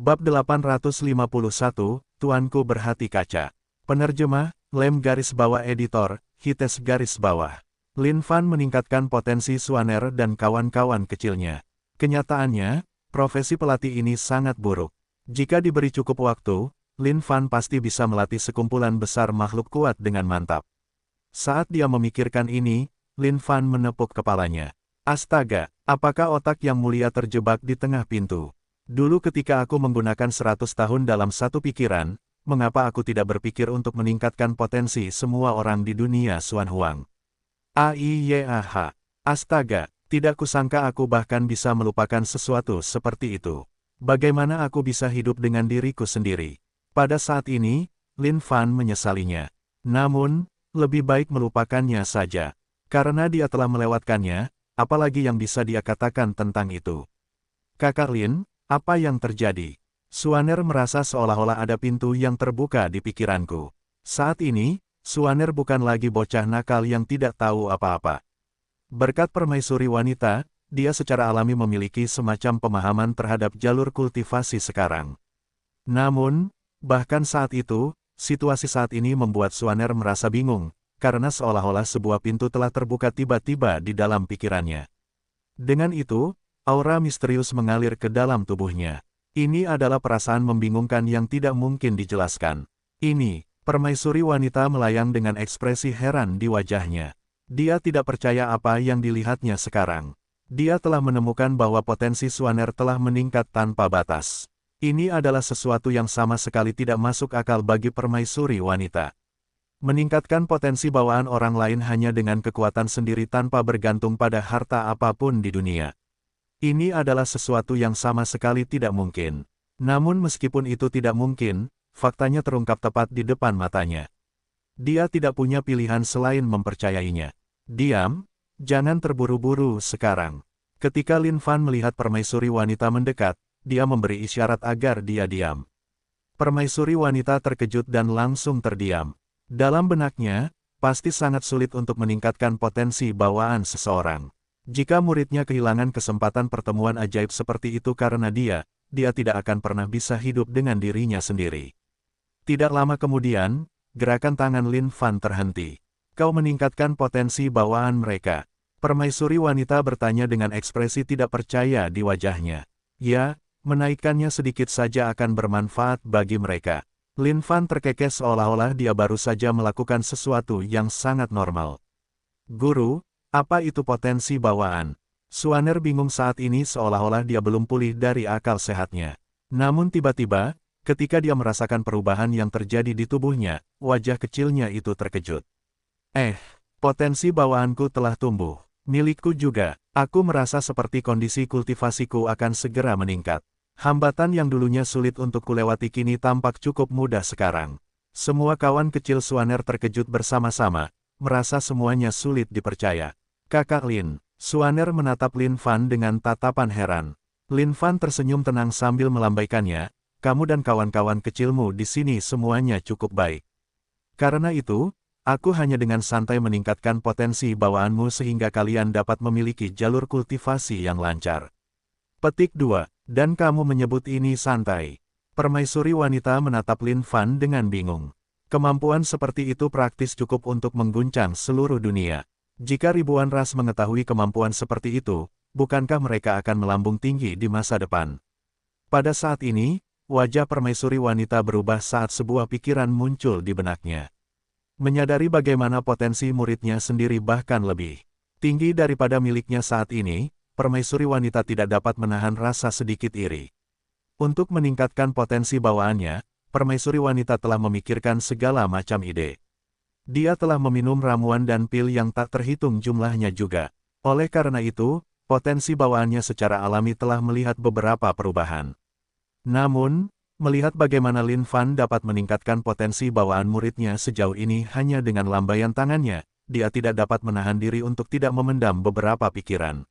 Bab 851, Tuanku Berhati Kaca. Penerjemah, Lem garis bawah editor, Hites garis bawah. Lin Fan meningkatkan potensi Suaner dan kawan-kawan kecilnya. Kenyataannya, profesi pelatih ini sangat buruk. Jika diberi cukup waktu, Lin Fan pasti bisa melatih sekumpulan besar makhluk kuat dengan mantap. Saat dia memikirkan ini, Lin Fan menepuk kepalanya. Astaga, apakah otak yang mulia terjebak di tengah pintu? Dulu ketika aku menggunakan 100 tahun dalam satu pikiran, mengapa aku tidak berpikir untuk meningkatkan potensi semua orang di dunia Xuan Huang? Aiyah, astaga, tidak kusangka aku bahkan bisa melupakan sesuatu seperti itu. Bagaimana aku bisa hidup dengan diriku sendiri? Pada saat ini, Lin Fan menyesalinya. Namun, lebih baik melupakannya saja. Karena dia telah melewatkannya, apalagi yang bisa dia katakan tentang itu. Kakak Lin, apa yang terjadi? Suaner merasa seolah-olah ada pintu yang terbuka di pikiranku. Saat ini, Suaner bukan lagi bocah nakal yang tidak tahu apa-apa. Berkat permaisuri wanita, dia secara alami memiliki semacam pemahaman terhadap jalur kultivasi sekarang. Namun, bahkan saat itu, situasi saat ini membuat Suaner merasa bingung, karena seolah-olah sebuah pintu telah terbuka tiba-tiba di dalam pikirannya. Dengan itu, aura misterius mengalir ke dalam tubuhnya. Ini adalah perasaan membingungkan yang tidak mungkin dijelaskan. Ini, permaisuri wanita melayang dengan ekspresi heran di wajahnya. Dia tidak percaya apa yang dilihatnya sekarang. Dia telah menemukan bahwa potensi Suaner telah meningkat tanpa batas. Ini adalah sesuatu yang sama sekali tidak masuk akal bagi permaisuri wanita. Meningkatkan potensi bawaan orang lain hanya dengan kekuatan sendiri tanpa bergantung pada harta apapun di dunia. Ini adalah sesuatu yang sama sekali tidak mungkin. Namun meskipun itu tidak mungkin, faktanya terungkap tepat di depan matanya. Dia tidak punya pilihan selain mempercayainya. Diam, jangan terburu-buru sekarang. Ketika Lin Fan melihat permaisuri wanita mendekat, dia memberi isyarat agar dia diam. Permaisuri wanita terkejut dan langsung terdiam. Dalam benaknya, pasti sangat sulit untuk meningkatkan potensi bawaan seseorang. Jika muridnya kehilangan kesempatan pertemuan ajaib seperti itu karena dia tidak akan pernah bisa hidup dengan dirinya sendiri. Tidak lama kemudian, gerakan tangan Lin Fan terhenti. Kau meningkatkan potensi bawaan mereka. Permaisuri wanita bertanya dengan ekspresi tidak percaya di wajahnya. Ya, menaikkannya sedikit saja akan bermanfaat bagi mereka. Lin Fan terkekeh seolah-olah dia baru saja melakukan sesuatu yang sangat normal. Guru, apa itu potensi bawaan? Suaner bingung saat ini seolah-olah dia belum pulih dari akal sehatnya. Namun tiba-tiba, ketika dia merasakan perubahan yang terjadi di tubuhnya, wajah kecilnya itu terkejut. Potensi bawaanku telah tumbuh. Milikku juga. Aku merasa seperti kondisi kultivasiku akan segera meningkat. Hambatan yang dulunya sulit untuk kulewati kini tampak cukup mudah sekarang. Semua kawan kecil Suaner terkejut bersama-sama, merasa semuanya sulit dipercaya. Kakak Lin, Suaner menatap Lin Fan dengan tatapan heran. Lin Fan tersenyum tenang sambil melambaikannya, kamu dan kawan-kawan kecilmu di sini semuanya cukup baik. Karena itu, aku hanya dengan santai meningkatkan potensi bawaanmu sehingga kalian dapat memiliki jalur kultivasi yang lancar. Petik 2, dan kamu menyebut ini santai. Permaisuri wanita menatap Lin Fan dengan bingung. Kemampuan seperti itu praktis cukup untuk mengguncang seluruh dunia. Jika ribuan ras mengetahui kemampuan seperti itu, bukankah mereka akan melambung tinggi di masa depan? Pada saat ini, wajah permaisuri wanita berubah saat sebuah pikiran muncul di benaknya. Menyadari bagaimana potensi muridnya sendiri bahkan lebih tinggi daripada miliknya saat ini, permaisuri wanita tidak dapat menahan rasa sedikit iri. Untuk meningkatkan potensi bawaannya, permaisuri wanita telah memikirkan segala macam ide. Dia telah meminum ramuan dan pil yang tak terhitung jumlahnya juga. Oleh karena itu, potensi bawaannya secara alami telah melihat beberapa perubahan. Namun, melihat bagaimana Lin Fan dapat meningkatkan potensi bawaan muridnya sejauh ini hanya dengan lambaian tangannya, dia tidak dapat menahan diri untuk tidak memendam beberapa pikiran.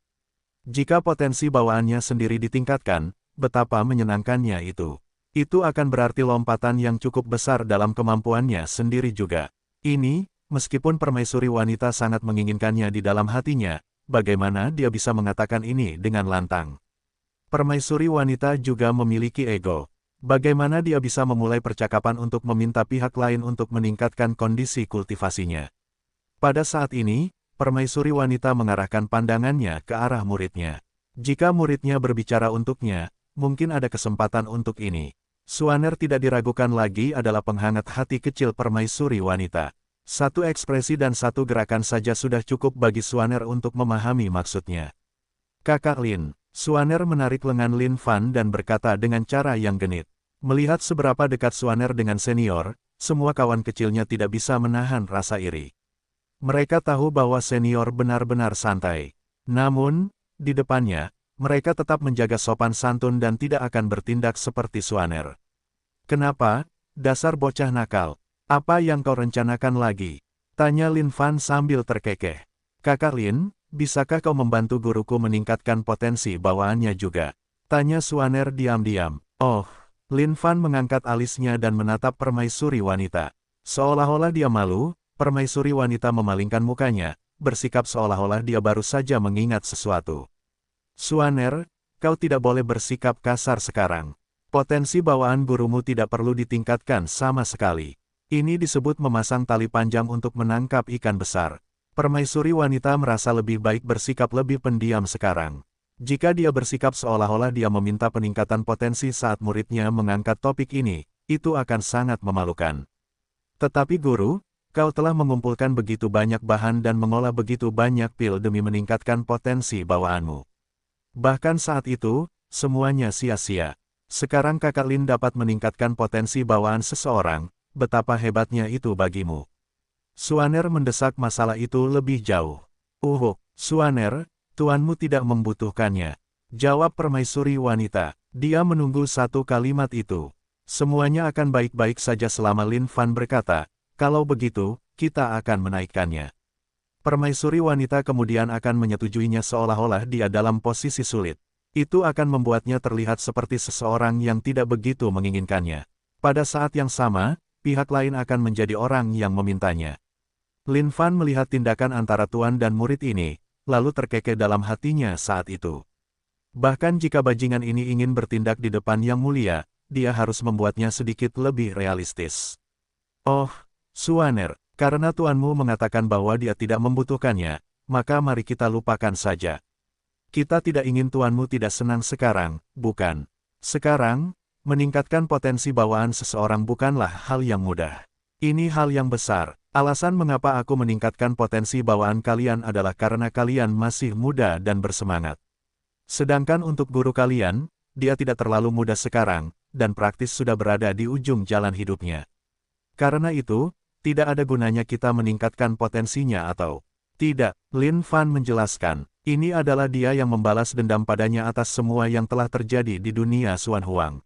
Jika potensi bawaannya sendiri ditingkatkan, betapa menyenangkannya itu. Itu akan berarti lompatan yang cukup besar dalam kemampuannya sendiri juga. Ini, meskipun permaisuri wanita sangat menginginkannya di dalam hatinya, bagaimana dia bisa mengatakan ini dengan lantang? Permaisuri wanita juga memiliki ego. Bagaimana dia bisa memulai percakapan untuk meminta pihak lain untuk meningkatkan kondisi kultivasinya? Pada saat ini, permaisuri wanita mengarahkan pandangannya ke arah muridnya. Jika muridnya berbicara untuknya, mungkin ada kesempatan untuk ini. Suaner tidak diragukan lagi adalah penghangat hati kecil permaisuri wanita. Satu ekspresi dan satu gerakan saja sudah cukup bagi Suaner untuk memahami maksudnya. Kakak Lin, Suaner menarik lengan Lin Fan dan berkata dengan cara yang genit. Melihat seberapa dekat Suaner dengan senior, semua kawan kecilnya tidak bisa menahan rasa iri. Mereka tahu bahwa senior benar-benar santai. Namun, di depannya, mereka tetap menjaga sopan santun dan tidak akan bertindak seperti Suaner. Kenapa? Dasar bocah nakal. Apa yang kau rencanakan lagi? Tanya Lin Fan sambil terkekeh. Kakak Lin, bisakah kau membantu guruku meningkatkan potensi bawaannya juga? Tanya Suaner diam-diam. Oh, Lin Fan mengangkat alisnya dan menatap permaisuri wanita. Seolah-olah dia malu, permaisuri wanita memalingkan mukanya, bersikap seolah-olah dia baru saja mengingat sesuatu. Suaner, kau tidak boleh bersikap kasar sekarang. Potensi bawaan gurumu tidak perlu ditingkatkan sama sekali. Ini disebut memasang tali panjang untuk menangkap ikan besar. Permaisuri wanita merasa lebih baik bersikap lebih pendiam sekarang. Jika dia bersikap seolah-olah dia meminta peningkatan potensi saat muridnya mengangkat topik ini, itu akan sangat memalukan. Tetapi guru, kau telah mengumpulkan begitu banyak bahan dan mengolah begitu banyak pil demi meningkatkan potensi bawaanmu. Bahkan saat itu, semuanya sia-sia. Sekarang Kakak Lin dapat meningkatkan potensi bawaan seseorang, betapa hebatnya itu bagimu. Suaner mendesak masalah itu lebih jauh. Suaner, tuanmu tidak membutuhkannya. Jawab permaisuri wanita. Dia menunggu satu kalimat itu. Semuanya akan baik-baik saja selama Lin Fan berkata, kalau begitu, kita akan menaikkannya. Permaisuri wanita kemudian akan menyetujuinya seolah-olah dia dalam posisi sulit. Itu akan membuatnya terlihat seperti seseorang yang tidak begitu menginginkannya. Pada saat yang sama, pihak lain akan menjadi orang yang memintanya. Lin Fan melihat tindakan antara tuan dan murid ini, lalu terkekeh dalam hatinya saat itu. Bahkan jika bajingan ini ingin bertindak di depan yang mulia, dia harus membuatnya sedikit lebih realistis. Oh, Suaner, karena tuanmu mengatakan bahwa dia tidak membutuhkannya, maka mari kita lupakan saja. Kita tidak ingin tuanmu tidak senang sekarang, bukan? Sekarang, meningkatkan potensi bawaan seseorang bukanlah hal yang mudah. Ini hal yang besar. Alasan mengapa aku meningkatkan potensi bawaan kalian adalah karena kalian masih muda dan bersemangat. Sedangkan untuk guru kalian, dia tidak terlalu muda sekarang, dan praktis sudah berada di ujung jalan hidupnya. Karena itu, tidak ada gunanya kita meningkatkan potensinya atau tidak. Lin Fan menjelaskan, ini adalah dia yang membalas dendam padanya atas semua yang telah terjadi di dunia Xuan Huang.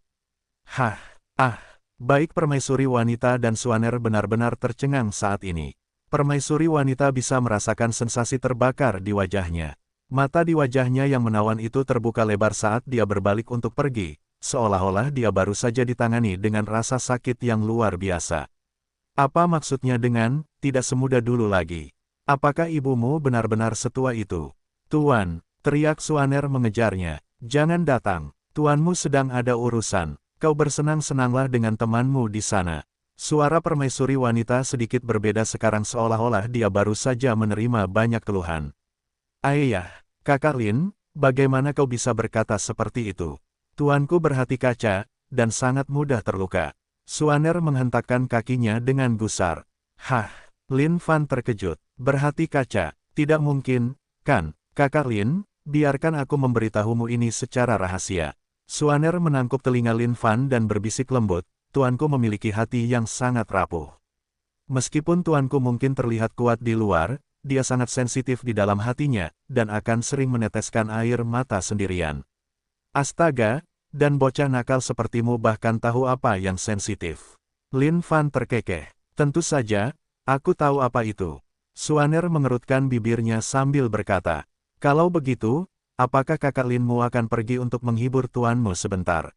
Baik permaisuri wanita dan Suaner benar-benar tercengang saat ini. Permaisuri wanita bisa merasakan sensasi terbakar di wajahnya. Mata di wajahnya yang menawan itu terbuka lebar saat dia berbalik untuk pergi, seolah-olah dia baru saja ditangani dengan rasa sakit yang luar biasa. Apa maksudnya dengan, tidak semudah dulu lagi? Apakah ibumu benar-benar setua itu? Tuan, teriak Suaner mengejarnya. Jangan datang, tuanmu sedang ada urusan. Kau bersenang-senanglah dengan temanmu di sana. Suara permaisuri wanita sedikit berbeda sekarang seolah-olah dia baru saja menerima banyak keluhan. Ayah, Kakak Lin, bagaimana kau bisa berkata seperti itu? Tuanku berhati kaca, dan sangat mudah terluka. Suaner menghentakkan kakinya dengan gusar. Lin Fan terkejut. Berhati kaca, tidak mungkin, kan? Kakak Lin, biarkan aku memberitahumu ini secara rahasia. Suaner menangkup telinga Lin Fan dan berbisik lembut, tuanku memiliki hati yang sangat rapuh. Meskipun tuanku mungkin terlihat kuat di luar, dia sangat sensitif di dalam hatinya, dan akan sering meneteskan air mata sendirian. Astaga, dan bocah nakal sepertimu bahkan tahu apa yang sensitif. Lin Fan terkekeh. Tentu saja, aku tahu apa itu. Suaner mengerutkan bibirnya sambil berkata, kalau begitu, apakah kakak Linmu akan pergi untuk menghibur tuanmu sebentar?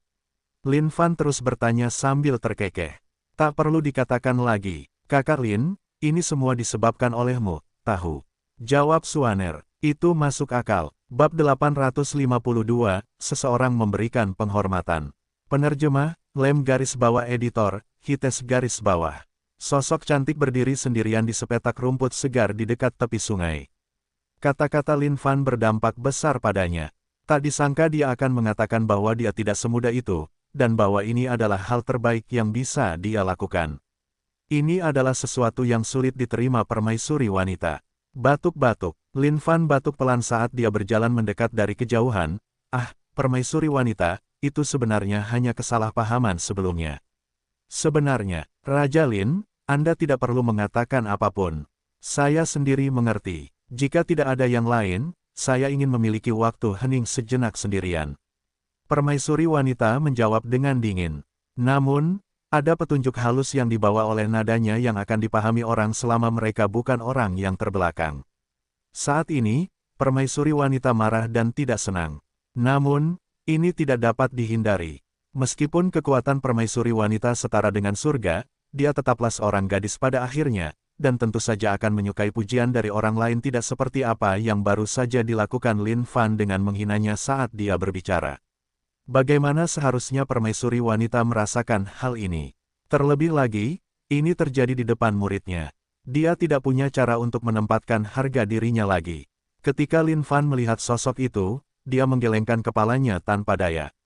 Lin Fan terus bertanya sambil terkekeh. Tak perlu dikatakan lagi, kakak Lin, ini semua disebabkan olehmu, tahu. Jawab Suaner, itu masuk akal. Bab 852, seseorang memberikan penghormatan. Penerjemah, Lem garis bawah editor, Hites garis bawah. Sosok cantik berdiri sendirian di sepetak rumput segar di dekat tepi sungai. Kata-kata Lin Fan berdampak besar padanya. Tak disangka dia akan mengatakan bahwa dia tidak semudah itu, dan bahwa ini adalah hal terbaik yang bisa dia lakukan. Ini adalah sesuatu yang sulit diterima permaisuri wanita. Batuk-batuk, Lin Fan batuk pelan saat dia berjalan mendekat dari kejauhan. Ah, permaisuri wanita, itu sebenarnya hanya kesalahpahaman sebelumnya. Sebenarnya, Raja Lin, Anda tidak perlu mengatakan apapun. Saya sendiri mengerti. Jika tidak ada yang lain, saya ingin memiliki waktu hening sejenak sendirian. Permaisuri wanita menjawab dengan dingin. Namun, ada petunjuk halus yang dibawa oleh nadanya yang akan dipahami orang selama mereka bukan orang yang terbelakang. Saat ini, permaisuri wanita marah dan tidak senang. Namun, ini tidak dapat dihindari. Meskipun kekuatan permaisuri wanita setara dengan surga, dia tetaplah seorang gadis pada akhirnya, dan tentu saja akan menyukai pujian dari orang lain tidak seperti apa yang baru saja dilakukan Lin Fan dengan menghinanya saat dia berbicara. Bagaimana seharusnya permaisuri wanita merasakan hal ini? Terlebih lagi, ini terjadi di depan muridnya. Dia tidak punya cara untuk menempatkan harga dirinya lagi. Ketika Lin Fan melihat sosok itu, dia menggelengkan kepalanya tanpa daya.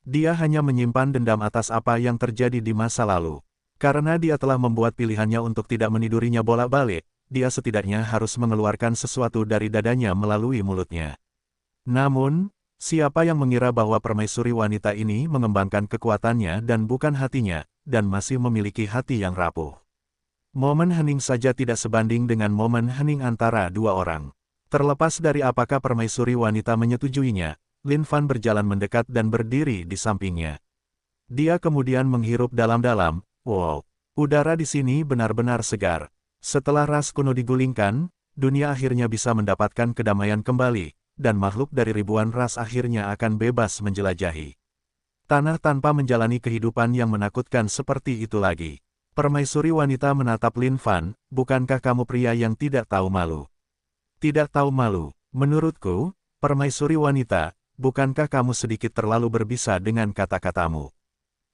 Dia hanya menyimpan dendam atas apa yang terjadi di masa lalu. Karena dia telah membuat pilihannya untuk tidak menidurinya bolak-balik, dia setidaknya harus mengeluarkan sesuatu dari dadanya melalui mulutnya. Namun, siapa yang mengira bahwa permaisuri wanita ini mengembangkan kekuatannya dan bukan hatinya, dan masih memiliki hati yang rapuh. Momen hening saja tidak sebanding dengan momen hening antara dua orang. Terlepas dari apakah permaisuri wanita menyetujuinya, Lin Fan berjalan mendekat dan berdiri di sampingnya. Dia kemudian menghirup dalam-dalam. Wow, udara di sini benar-benar segar. Setelah ras kuno digulingkan, dunia akhirnya bisa mendapatkan kedamaian kembali, dan makhluk dari ribuan ras akhirnya akan bebas menjelajahi tanah tanpa menjalani kehidupan yang menakutkan seperti itu lagi. Permaisuri wanita menatap Lin Fan, bukankah kamu pria yang tidak tahu malu? Tidak tahu malu, menurutku, permaisuri wanita, bukankah kamu sedikit terlalu berbisa dengan kata-katamu?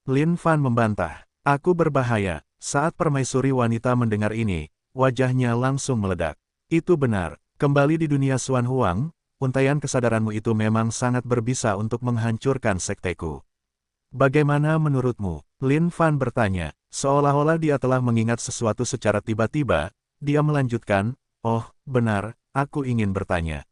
Lin Fan membantah. Aku berbahaya. Saat permaisuri wanita mendengar ini, wajahnya langsung meledak. Itu benar, kembali di dunia Xuan Huang, untaian kesadaranmu itu memang sangat berbisa untuk menghancurkan sekteku. Bagaimana menurutmu? Lin Fan bertanya, seolah-olah dia telah mengingat sesuatu secara tiba-tiba. Dia melanjutkan, oh, benar, aku ingin bertanya.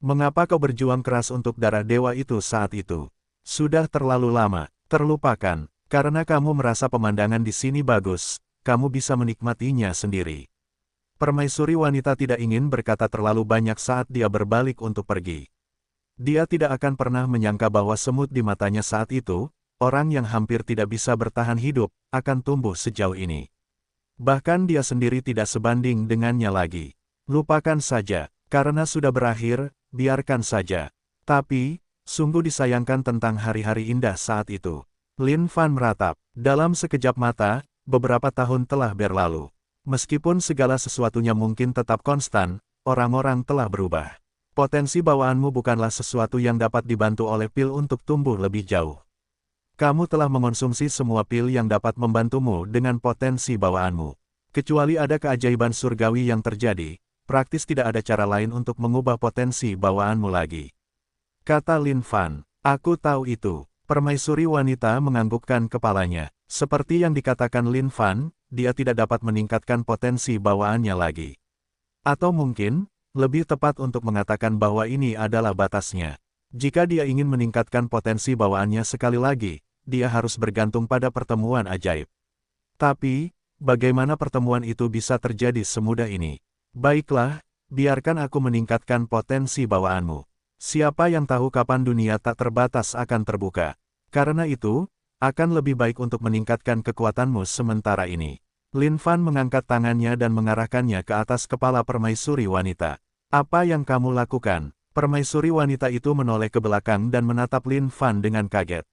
Mengapa kau berjuang keras untuk darah dewa itu saat itu? Sudah terlalu lama, terlupakan. Karena kamu merasa pemandangan di sini bagus, kamu bisa menikmatinya sendiri. Permaisuri wanita tidak ingin berkata terlalu banyak saat dia berbalik untuk pergi. Dia tidak akan pernah menyangka bahwa semut di matanya saat itu, orang yang hampir tidak bisa bertahan hidup, akan tumbuh sejauh ini. Bahkan dia sendiri tidak sebanding dengannya lagi. Lupakan saja, karena sudah berakhir, biarkan saja. Tapi, sungguh disayangkan tentang hari-hari indah saat itu. Lin Fan meratap. Dalam sekejap mata, beberapa tahun telah berlalu. Meskipun segala sesuatunya mungkin tetap konstan, orang-orang telah berubah. Potensi bawaanmu bukanlah sesuatu yang dapat dibantu oleh pil untuk tumbuh lebih jauh. Kamu telah mengonsumsi semua pil yang dapat membantumu dengan potensi bawaanmu. Kecuali ada keajaiban surgawi yang terjadi, praktis tidak ada cara lain untuk mengubah potensi bawaanmu lagi. Kata Lin Fan, aku tahu itu. Permaisuri wanita menganggukkan kepalanya. Seperti yang dikatakan Lin Fan, dia tidak dapat meningkatkan potensi bawaannya lagi. Atau mungkin, lebih tepat untuk mengatakan bahwa ini adalah batasnya. Jika dia ingin meningkatkan potensi bawaannya sekali lagi, dia harus bergantung pada pertemuan ajaib. Tapi, bagaimana pertemuan itu bisa terjadi semudah ini? Baiklah, biarkan aku meningkatkan potensi bawaanmu. Siapa yang tahu kapan dunia tak terbatas akan terbuka. Karena itu, akan lebih baik untuk meningkatkan kekuatanmu sementara ini. Lin Fan mengangkat tangannya dan mengarahkannya ke atas kepala permaisuri wanita. Apa yang kamu lakukan? Permaisuri wanita itu menoleh ke belakang dan menatap Lin Fan dengan kaget.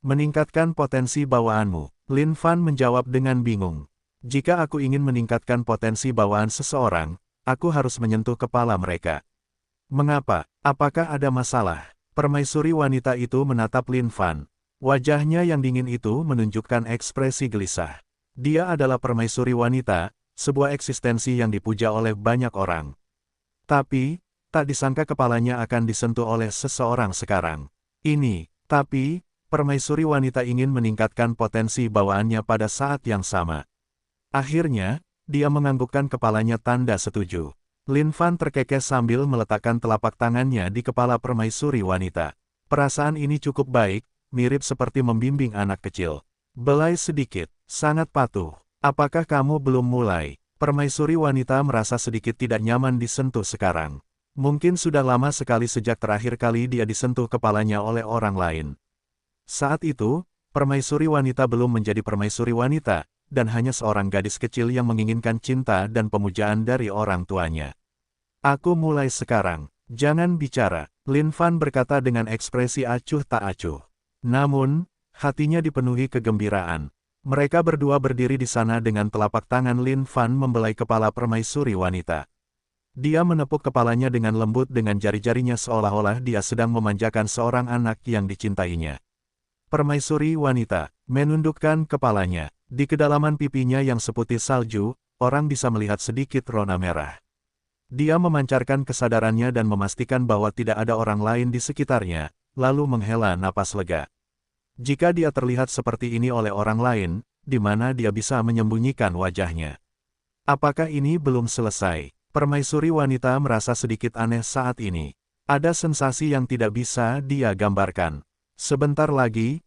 Meningkatkan potensi bawaanmu. Lin Fan menjawab dengan bingung. Jika aku ingin meningkatkan potensi bawaan seseorang, aku harus menyentuh kepala mereka. Mengapa? Apakah ada masalah? Permaisuri wanita itu menatap Lin Fan. Wajahnya yang dingin itu menunjukkan ekspresi gelisah. Dia adalah permaisuri wanita, sebuah eksistensi yang dipuja oleh banyak orang. Tapi, tak disangka kepalanya akan disentuh oleh seseorang sekarang. Tapi, permaisuri wanita ingin meningkatkan potensi bawaannya pada saat yang sama. Akhirnya, dia menganggukkan kepalanya tanda setuju. Lin Fan terkekeh sambil meletakkan telapak tangannya di kepala permaisuri wanita. Perasaan ini cukup baik, mirip seperti membimbing anak kecil. Belai sedikit, sangat patuh. Apakah kamu belum mulai? Permaisuri wanita merasa sedikit tidak nyaman disentuh sekarang. Mungkin sudah lama sekali sejak terakhir kali dia disentuh kepalanya oleh orang lain. Saat itu, permaisuri wanita belum menjadi permaisuri wanita, dan hanya seorang gadis kecil yang menginginkan cinta dan pemujaan dari orang tuanya. Aku mulai sekarang, jangan bicara, Lin Fan berkata dengan ekspresi acuh tak acuh. Namun, hatinya dipenuhi kegembiraan. Mereka berdua berdiri di sana dengan telapak tangan Lin Fan membelai kepala permaisuri wanita. Dia menepuk kepalanya dengan lembut dengan jari-jarinya seolah-olah dia sedang memanjakan seorang anak yang dicintainya. Permaisuri wanita menundukkan kepalanya. Di kedalaman pipinya yang seputih salju, orang bisa melihat sedikit rona merah. Dia memancarkan kesadarannya dan memastikan bahwa tidak ada orang lain di sekitarnya, lalu menghela napas lega. Jika dia terlihat seperti ini oleh orang lain, di mana dia bisa menyembunyikan wajahnya? Apakah ini belum selesai? Permaisuri wanita merasa sedikit aneh saat ini. Ada sensasi yang tidak bisa dia gambarkan. Sebentar lagi,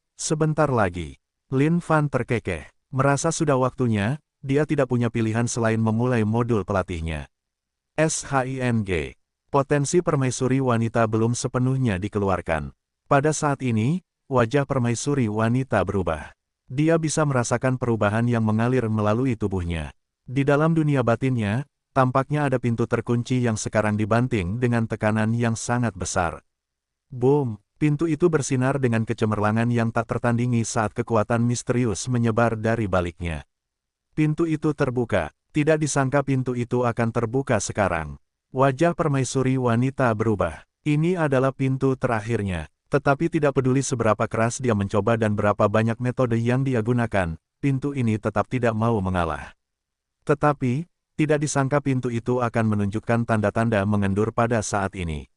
Lin Fan terkekeh. Merasa sudah waktunya, dia tidak punya pilihan selain memulai modul pelatihnya. SHING. Potensi permaisuri wanita belum sepenuhnya dikeluarkan. Pada saat ini, wajah permaisuri wanita berubah. Dia bisa merasakan perubahan yang mengalir melalui tubuhnya. Di dalam dunia batinnya, tampaknya ada pintu terkunci yang sekarang dibanting dengan tekanan yang sangat besar. Boom! Pintu itu bersinar dengan kecemerlangan yang tak tertandingi saat kekuatan misterius menyebar dari baliknya. Pintu itu terbuka. Tidak disangka pintu itu akan terbuka sekarang. Wajah permaisuri wanita berubah. Ini adalah pintu terakhirnya. Tetapi tidak peduli seberapa keras dia mencoba dan berapa banyak metode yang dia gunakan, pintu ini tetap tidak mau mengalah. Tetapi, tidak disangka pintu itu akan menunjukkan tanda-tanda mengendur pada saat ini.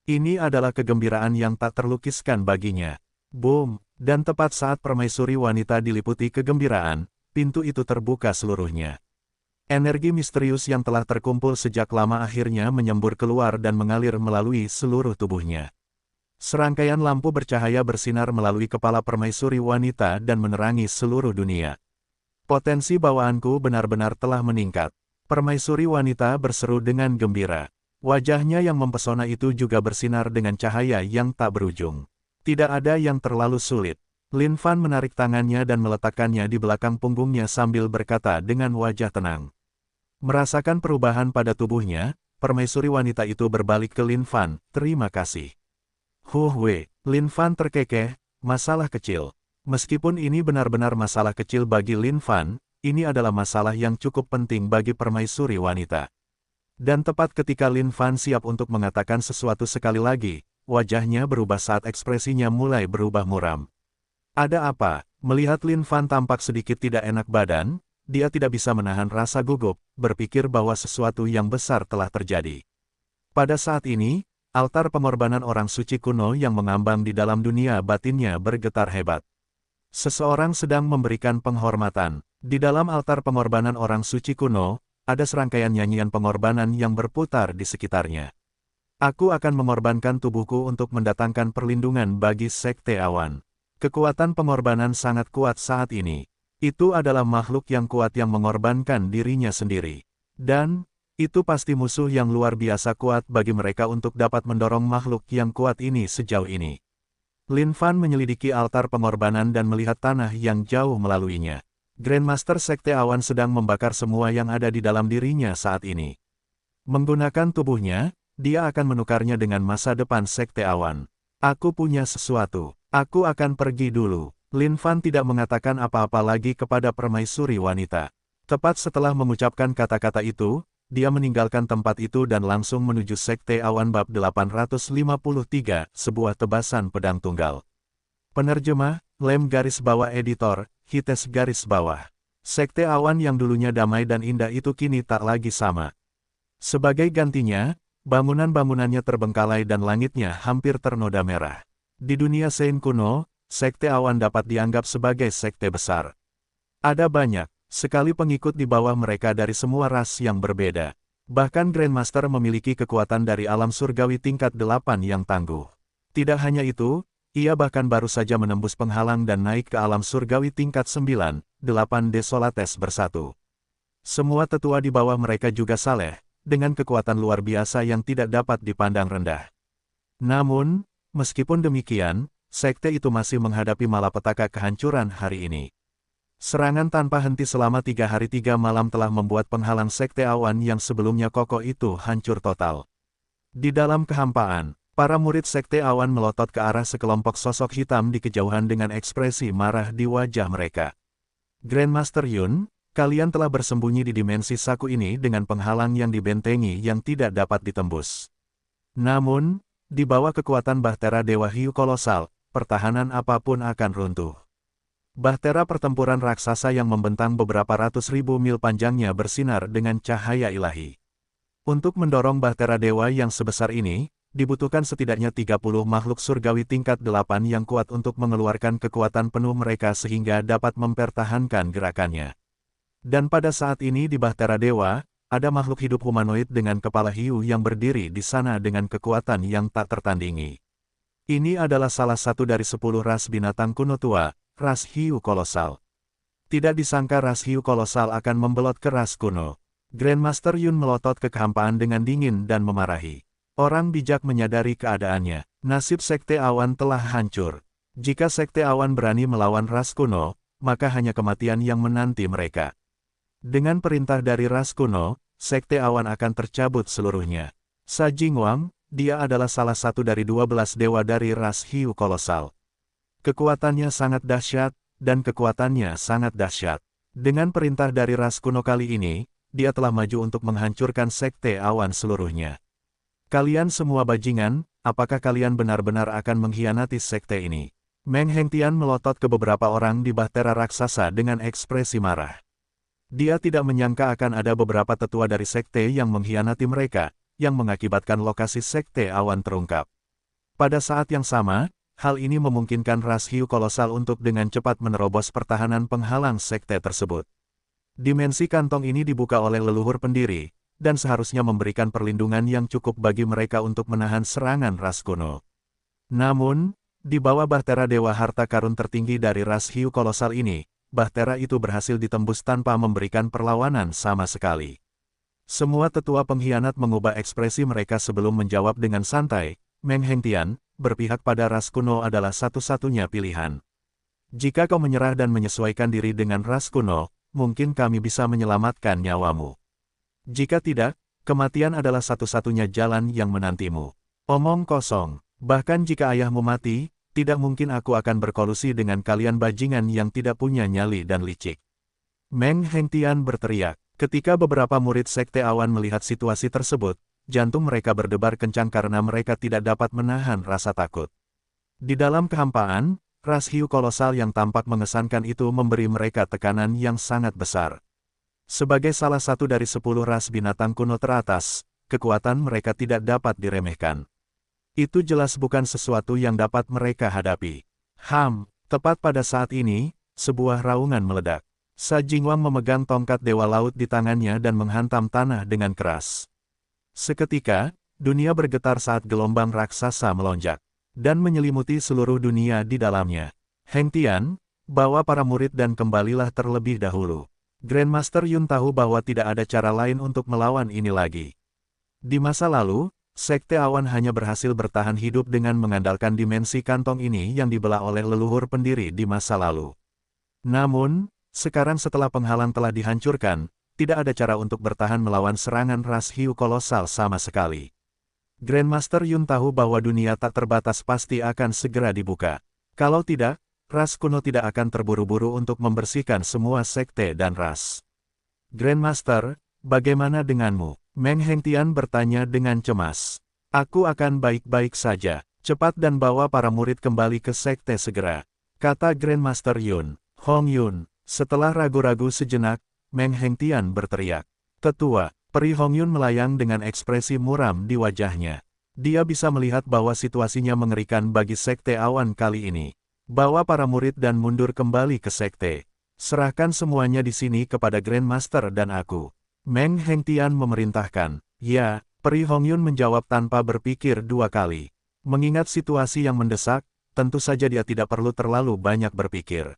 Ini adalah kegembiraan yang tak terlukiskan baginya. Boom! Dan tepat saat permaisuri wanita diliputi kegembiraan, pintu itu terbuka seluruhnya. Energi misterius yang telah terkumpul sejak lama akhirnya menyembur keluar dan mengalir melalui seluruh tubuhnya. Serangkaian lampu bercahaya bersinar melalui kepala permaisuri wanita dan menerangi seluruh dunia. Potensi bawaanku benar-benar telah meningkat. Permaisuri wanita berseru dengan gembira. Wajahnya yang mempesona itu juga bersinar dengan cahaya yang tak berujung. Tidak ada yang terlalu sulit. Lin Fan menarik tangannya dan meletakkannya di belakang punggungnya sambil berkata dengan wajah tenang. Merasakan perubahan pada tubuhnya, permaisuri wanita itu berbalik ke Lin Fan, terima kasih. Lin Fan terkekeh, masalah kecil. Meskipun ini benar-benar masalah kecil bagi Lin Fan, ini adalah masalah yang cukup penting bagi permaisuri wanita. Dan tepat ketika Lin Fan siap untuk mengatakan sesuatu sekali lagi, wajahnya berubah saat ekspresinya mulai berubah muram. Ada apa? Melihat Lin Fan tampak sedikit tidak enak badan, dia tidak bisa menahan rasa gugup, berpikir bahwa sesuatu yang besar telah terjadi. Pada saat ini, altar pengorbanan orang suci kuno yang mengambang di dalam dunia batinnya bergetar hebat. Seseorang sedang memberikan penghormatan. Di dalam altar pengorbanan orang suci kuno, ada serangkaian nyanyian pengorbanan yang berputar di sekitarnya. Aku akan mengorbankan tubuhku untuk mendatangkan perlindungan bagi Sekte Awan. Kekuatan pengorbanan sangat kuat saat ini. Itu adalah makhluk yang kuat yang mengorbankan dirinya sendiri. Dan, itu pasti musuh yang luar biasa kuat bagi mereka untuk dapat mendorong makhluk yang kuat ini sejauh ini. Lin Fan menyelidiki altar pengorbanan dan melihat tanah yang jauh melaluinya. Grandmaster Sekte Awan sedang membakar semua yang ada di dalam dirinya saat ini. Menggunakan tubuhnya, dia akan menukarnya dengan masa depan Sekte Awan. Aku punya sesuatu. Aku akan pergi dulu. Lin Fan tidak mengatakan apa-apa lagi kepada permaisuri wanita. Tepat setelah mengucapkan kata-kata itu, dia meninggalkan tempat itu dan langsung menuju Sekte Awan bab 853, sebuah tebasan pedang tunggal. Penerjemah, Lem garis bawah editor, Hites garis bawah. Sekte awan yang dulunya damai dan indah itu kini tak lagi sama. Sebagai gantinya, bangunan-bangunannya terbengkalai dan langitnya hampir ternoda merah. Di dunia Sein kuno, sekte awan dapat dianggap sebagai sekte besar. Ada banyak sekali pengikut di bawah mereka dari semua ras yang berbeda. Bahkan Grandmaster memiliki kekuatan dari alam surgawi tingkat 8 yang tangguh. Tidak hanya itu, ia bahkan baru saja menembus penghalang dan naik ke alam surgawi tingkat 9, 8 Desolates bersatu. Semua tetua di bawah mereka juga saleh, dengan kekuatan luar biasa yang tidak dapat dipandang rendah. Namun, meskipun demikian, sekte itu masih menghadapi malapetaka kehancuran hari ini. Serangan tanpa henti selama 3 hari 3 malam telah membuat penghalang sekte awan yang sebelumnya kokoh itu hancur total. Di dalam kehampaan, para murid sekte awan melotot ke arah sekelompok sosok hitam di kejauhan dengan ekspresi marah di wajah mereka. Grandmaster Yun, kalian telah bersembunyi di dimensi saku ini dengan penghalang yang dibentengi yang tidak dapat ditembus. Namun, di bawah kekuatan Bahtera Dewa Hiu Kolosal, pertahanan apapun akan runtuh. Bahtera pertempuran raksasa yang membentang beberapa ratus ribu mil panjangnya bersinar dengan cahaya ilahi. Untuk mendorong Bahtera Dewa yang sebesar ini, dibutuhkan setidaknya 30 makhluk surgawi tingkat 8 yang kuat untuk mengeluarkan kekuatan penuh mereka sehingga dapat mempertahankan gerakannya. Dan pada saat ini di Bahtera Dewa, ada makhluk hidup humanoid dengan kepala hiu yang berdiri di sana dengan kekuatan yang tak tertandingi. Ini adalah salah satu dari 10 ras binatang kuno tua, ras hiu kolosal. Tidak disangka ras hiu kolosal akan membelot ke ras kuno. Grandmaster Yun melotot ke kehampaan dengan dingin dan memarahi. Orang bijak menyadari keadaannya. Nasib sekte awan telah hancur. Jika sekte awan berani melawan ras kuno, maka hanya kematian yang menanti mereka. Dengan perintah dari ras kuno, sekte awan akan tercabut seluruhnya. Sa Jingwang, dia adalah salah satu dari 12 dewa dari ras hiu kolosal. Kekuatannya sangat dahsyat, dan kekuatannya sangat dahsyat. Dengan perintah dari ras kuno kali ini, dia telah maju untuk menghancurkan sekte awan seluruhnya. Kalian semua bajingan, apakah kalian benar-benar akan mengkhianati sekte ini? Meng Hengtian melotot ke beberapa orang di bahtera raksasa dengan ekspresi marah. Dia tidak menyangka akan ada beberapa tetua dari sekte yang mengkhianati mereka, yang mengakibatkan lokasi sekte awan terungkap. Pada saat yang sama, hal ini memungkinkan ras hiu kolosal untuk dengan cepat menerobos pertahanan penghalang sekte tersebut. Dimensi kantong ini dibuka oleh leluhur pendiri, dan seharusnya memberikan perlindungan yang cukup bagi mereka untuk menahan serangan ras kuno. Namun, di bawah bahtera dewa harta karun tertinggi dari ras hiu kolosal ini, bahtera itu berhasil ditembus tanpa memberikan perlawanan sama sekali. Semua tetua pengkhianat mengubah ekspresi mereka sebelum menjawab dengan santai. Meng Hengtian, berpihak pada ras kuno adalah satu-satunya pilihan. Jika kau menyerah dan menyesuaikan diri dengan ras kuno, mungkin kami bisa menyelamatkan nyawamu. Jika tidak, kematian adalah satu-satunya jalan yang menantimu. Omong kosong. Bahkan jika ayahmu mati, tidak mungkin aku akan berkolusi dengan kalian bajingan yang tidak punya nyali dan licik. Meng Hengtian berteriak. Ketika beberapa murid sekte awan melihat situasi tersebut, jantung mereka berdebar kencang karena mereka tidak dapat menahan rasa takut. Di dalam kehampaan, ras hiu kolosal yang tampak mengesankan itu memberi mereka tekanan yang sangat besar. Sebagai salah satu dari 10 ras binatang kuno teratas, kekuatan mereka tidak dapat diremehkan. Itu jelas bukan sesuatu yang dapat mereka hadapi. Tepat pada saat ini, sebuah raungan meledak. Sa Jingwang memegang tongkat Dewa Laut di tangannya dan menghantam tanah dengan keras. Seketika, dunia bergetar saat gelombang raksasa melonjak, dan menyelimuti seluruh dunia di dalamnya. Hengtian, bawa para murid dan kembalilah terlebih dahulu. Grandmaster Yun tahu bahwa tidak ada cara lain untuk melawan ini lagi. Di masa lalu, sekte awan hanya berhasil bertahan hidup dengan mengandalkan dimensi kantong ini yang dibelah oleh leluhur pendiri di masa lalu. Namun, sekarang setelah penghalang telah dihancurkan, tidak ada cara untuk bertahan melawan serangan ras hiu kolosal sama sekali. Grandmaster Yun tahu bahwa dunia tak terbatas pasti akan segera dibuka. Kalau tidak, ras kuno tidak akan terburu-buru untuk membersihkan semua sekte dan ras. Grandmaster, bagaimana denganmu? Meng Hengtian bertanya dengan cemas. Aku akan baik-baik saja. Cepat dan bawa para murid kembali ke sekte segera. kata Grandmaster Yun. Hong Yun, setelah ragu-ragu sejenak, Meng Hengtian berteriak. Tetua, Peri Hong Yun melayang dengan ekspresi muram di wajahnya. Dia bisa melihat bahwa situasinya mengerikan bagi Sekte Awan kali ini. Bawa para murid dan mundur kembali ke Sekte. Serahkan semuanya di sini kepada Grandmaster dan aku. Meng Hengtian memerintahkan. Ya, Peri Hong Yun menjawab tanpa berpikir dua kali. Mengingat situasi yang mendesak, tentu saja dia tidak perlu terlalu banyak berpikir.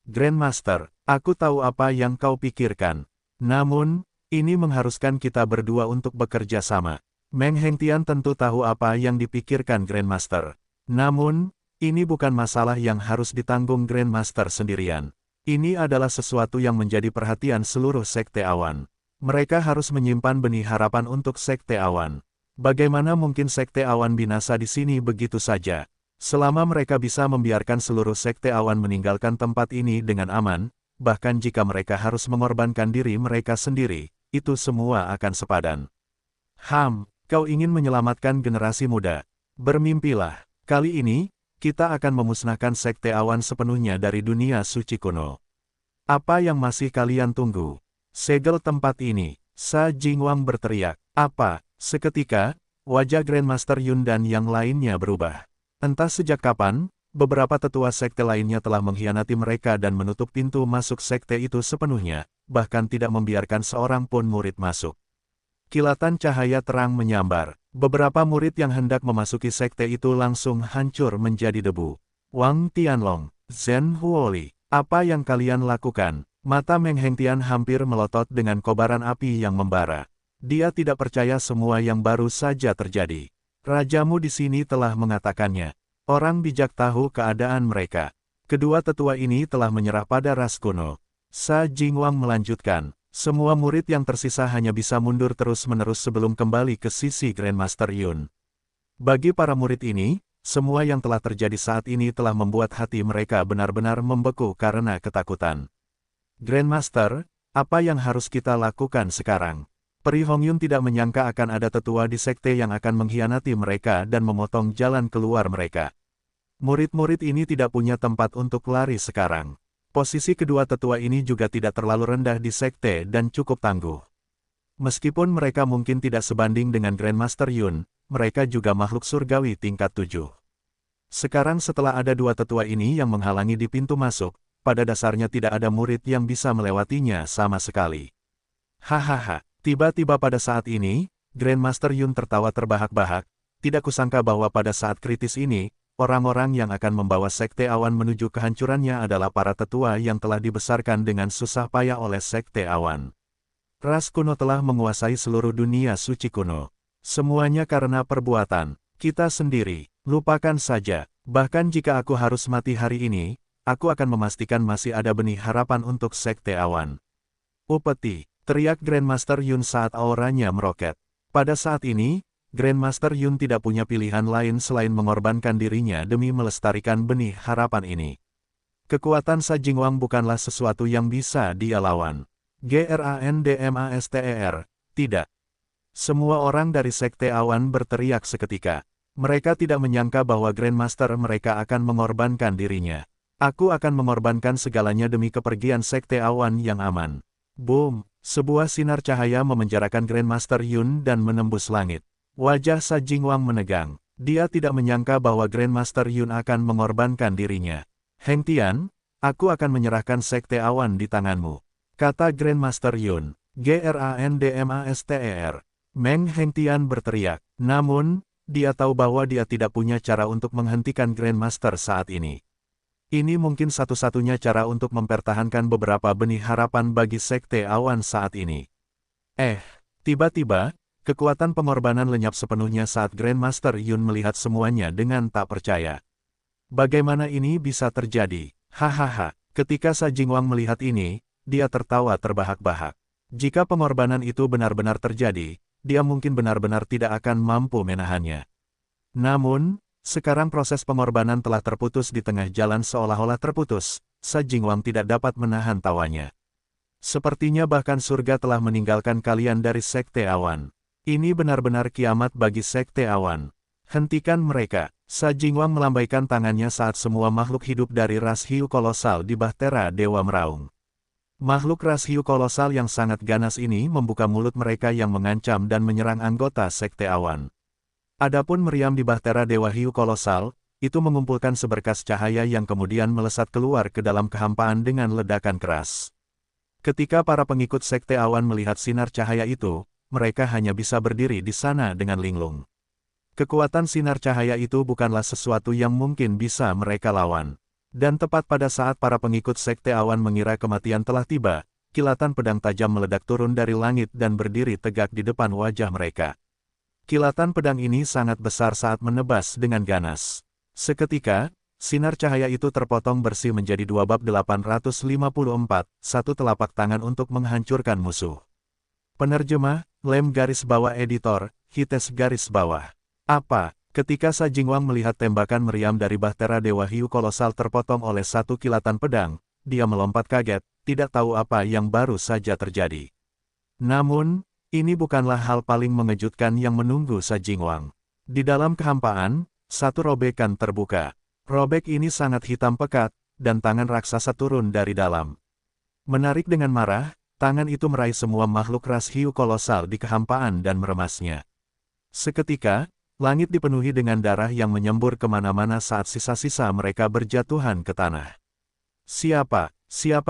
Grandmaster, aku tahu apa yang kau pikirkan. Namun, ini mengharuskan kita berdua untuk bekerja sama. Meng Hengtian tentu tahu apa yang dipikirkan Grandmaster. Namun, ini bukan masalah yang harus ditanggung Grandmaster sendirian. Ini adalah sesuatu yang menjadi perhatian seluruh Sekte Awan. Mereka harus menyimpan benih harapan untuk Sekte Awan. Bagaimana mungkin Sekte Awan binasa di sini begitu saja? Selama mereka bisa membiarkan seluruh Sekte Awan meninggalkan tempat ini dengan aman, bahkan jika mereka harus mengorbankan diri mereka sendiri, itu semua akan sepadan. Kau ingin menyelamatkan generasi muda. Bermimpilah. Kali ini, kita akan memusnahkan Sekte Awan sepenuhnya dari dunia suci kuno. Apa yang masih kalian tunggu? Segel tempat ini. Sa Jingwang berteriak. Apa? Seketika, wajah Grandmaster Yun dan yang lainnya berubah. Entah sejak kapan, beberapa tetua sekte lainnya telah mengkhianati mereka dan menutup pintu masuk sekte itu sepenuhnya, bahkan tidak membiarkan seorang pun murid masuk. Kilatan cahaya terang menyambar. Beberapa murid yang hendak memasuki sekte itu langsung hancur menjadi debu. Wang Tianlong, Zhen Huoli, apa yang kalian lakukan? Mata Meng Hengtian hampir melotot dengan kobaran api yang membara. Dia tidak percaya semua yang baru saja terjadi. Rajamu di sini telah mengatakannya. Orang bijak tahu keadaan mereka. Kedua tetua ini telah menyerah pada ras kuno. Sa Jingwang melanjutkan. Semua murid yang tersisa hanya bisa mundur terus-menerus sebelum kembali ke sisi Grandmaster Yun. Bagi para murid ini, semua yang telah terjadi saat ini telah membuat hati mereka benar-benar membeku karena ketakutan. Grandmaster, apa yang harus kita lakukan sekarang? Peri Hong Yun tidak menyangka akan ada tetua di sekte yang akan mengkhianati mereka dan memotong jalan keluar mereka. Murid-murid ini tidak punya tempat untuk lari sekarang. Posisi kedua tetua ini juga tidak terlalu rendah di sekte dan cukup tangguh. Meskipun mereka mungkin tidak sebanding dengan Grandmaster Yun, mereka juga makhluk surgawi tingkat 7. Sekarang setelah ada dua tetua ini yang menghalangi di pintu masuk, pada dasarnya tidak ada murid yang bisa melewatinya sama sekali. Hahaha. Tiba-tiba pada saat ini, Grandmaster Yun tertawa terbahak-bahak. Tidak kusangka bahwa pada saat kritis ini, orang-orang yang akan membawa Sekte Awan menuju kehancurannya adalah para tetua yang telah dibesarkan dengan susah payah oleh Sekte Awan. Ras kuno telah menguasai seluruh dunia suci kuno. Semuanya karena perbuatan kita sendiri. Lupakan saja. Bahkan jika aku harus mati hari ini, aku akan memastikan masih ada benih harapan untuk Sekte Awan. Upeti. Teriak Grandmaster Yun saat auranya meroket. Pada saat ini, Grandmaster Yun tidak punya pilihan lain selain mengorbankan dirinya demi melestarikan benih harapan ini. Kekuatan Sa Jingwang bukanlah sesuatu yang bisa dia lawan. Grandmaster, tidak. Semua orang dari Sekte Awan berteriak seketika. Mereka tidak menyangka bahwa Grandmaster mereka akan mengorbankan dirinya. Aku akan mengorbankan segalanya demi kepergian Sekte Awan yang aman. Boom! Sebuah sinar cahaya memenjarakan Grandmaster Yun dan menembus langit. Wajah Sa Jingwang menegang. Dia tidak menyangka bahwa Grandmaster Yun akan mengorbankan dirinya. Hengtian, aku akan menyerahkan Sekte Awan di tanganmu, kata Grandmaster Yun. Grandmaster. Meng Hengtian berteriak. Namun, dia tahu bahwa dia tidak punya cara untuk menghentikan Grandmaster saat ini. Ini mungkin satu-satunya cara untuk mempertahankan beberapa benih harapan bagi Sekte Awan saat ini. Tiba-tiba, kekuatan pengorbanan lenyap sepenuhnya saat Grandmaster Yun melihat semuanya dengan tak percaya. Bagaimana ini bisa terjadi? Hahaha, ketika Sa Jingwang melihat ini, dia tertawa terbahak-bahak. Jika pengorbanan itu benar-benar terjadi, dia mungkin benar-benar tidak akan mampu menahannya. Namun, sekarang proses pengorbanan telah terputus di tengah jalan seolah-olah terputus. Sa Jingwang tidak dapat menahan tawanya. Sepertinya bahkan surga telah meninggalkan kalian dari Sekte Awan. Ini benar-benar kiamat bagi Sekte Awan. Hentikan mereka. Sa Jingwang melambaikan tangannya saat semua makhluk hidup dari ras hiu kolosal di Bahtera Dewa meraung. Makhluk ras hiu kolosal yang sangat ganas ini membuka mulut mereka yang mengancam dan menyerang anggota Sekte Awan. Adapun meriam di Bahtera Dewa Hiu Kolosal, itu mengumpulkan seberkas cahaya yang kemudian melesat keluar ke dalam kehampaan dengan ledakan keras. Ketika para pengikut Sekte Awan melihat sinar cahaya itu, mereka hanya bisa berdiri di sana dengan linglung. Kekuatan sinar cahaya itu bukanlah sesuatu yang mungkin bisa mereka lawan. Dan tepat pada saat para pengikut Sekte Awan mengira kematian telah tiba, kilatan pedang tajam meledak turun dari langit dan berdiri tegak di depan wajah mereka. Kilatan pedang ini sangat besar saat menebas dengan ganas. Seketika, sinar cahaya itu terpotong bersih menjadi 2 bab 854, satu telapak tangan untuk menghancurkan musuh. Penerjemah, Lem garis bawah editor, Hites garis bawah. Apa? Ketika Sa Jingwang melihat tembakan meriam dari Bahtera Dewa Hiu Kolosal terpotong oleh satu kilatan pedang, dia melompat kaget, tidak tahu apa yang baru saja terjadi. Namun, ini bukanlah hal paling mengejutkan yang menunggu Sa Jingwang. Di dalam kehampaan, satu robekan terbuka. Robek ini sangat hitam pekat, dan tangan raksasa turun dari dalam. Menarik dengan marah, tangan itu meraih semua makhluk ras hiu kolosal di kehampaan dan meremasnya. Seketika, langit dipenuhi dengan darah yang menyembur kemana-mana saat sisa-sisa mereka berjatuhan ke tanah. Siapa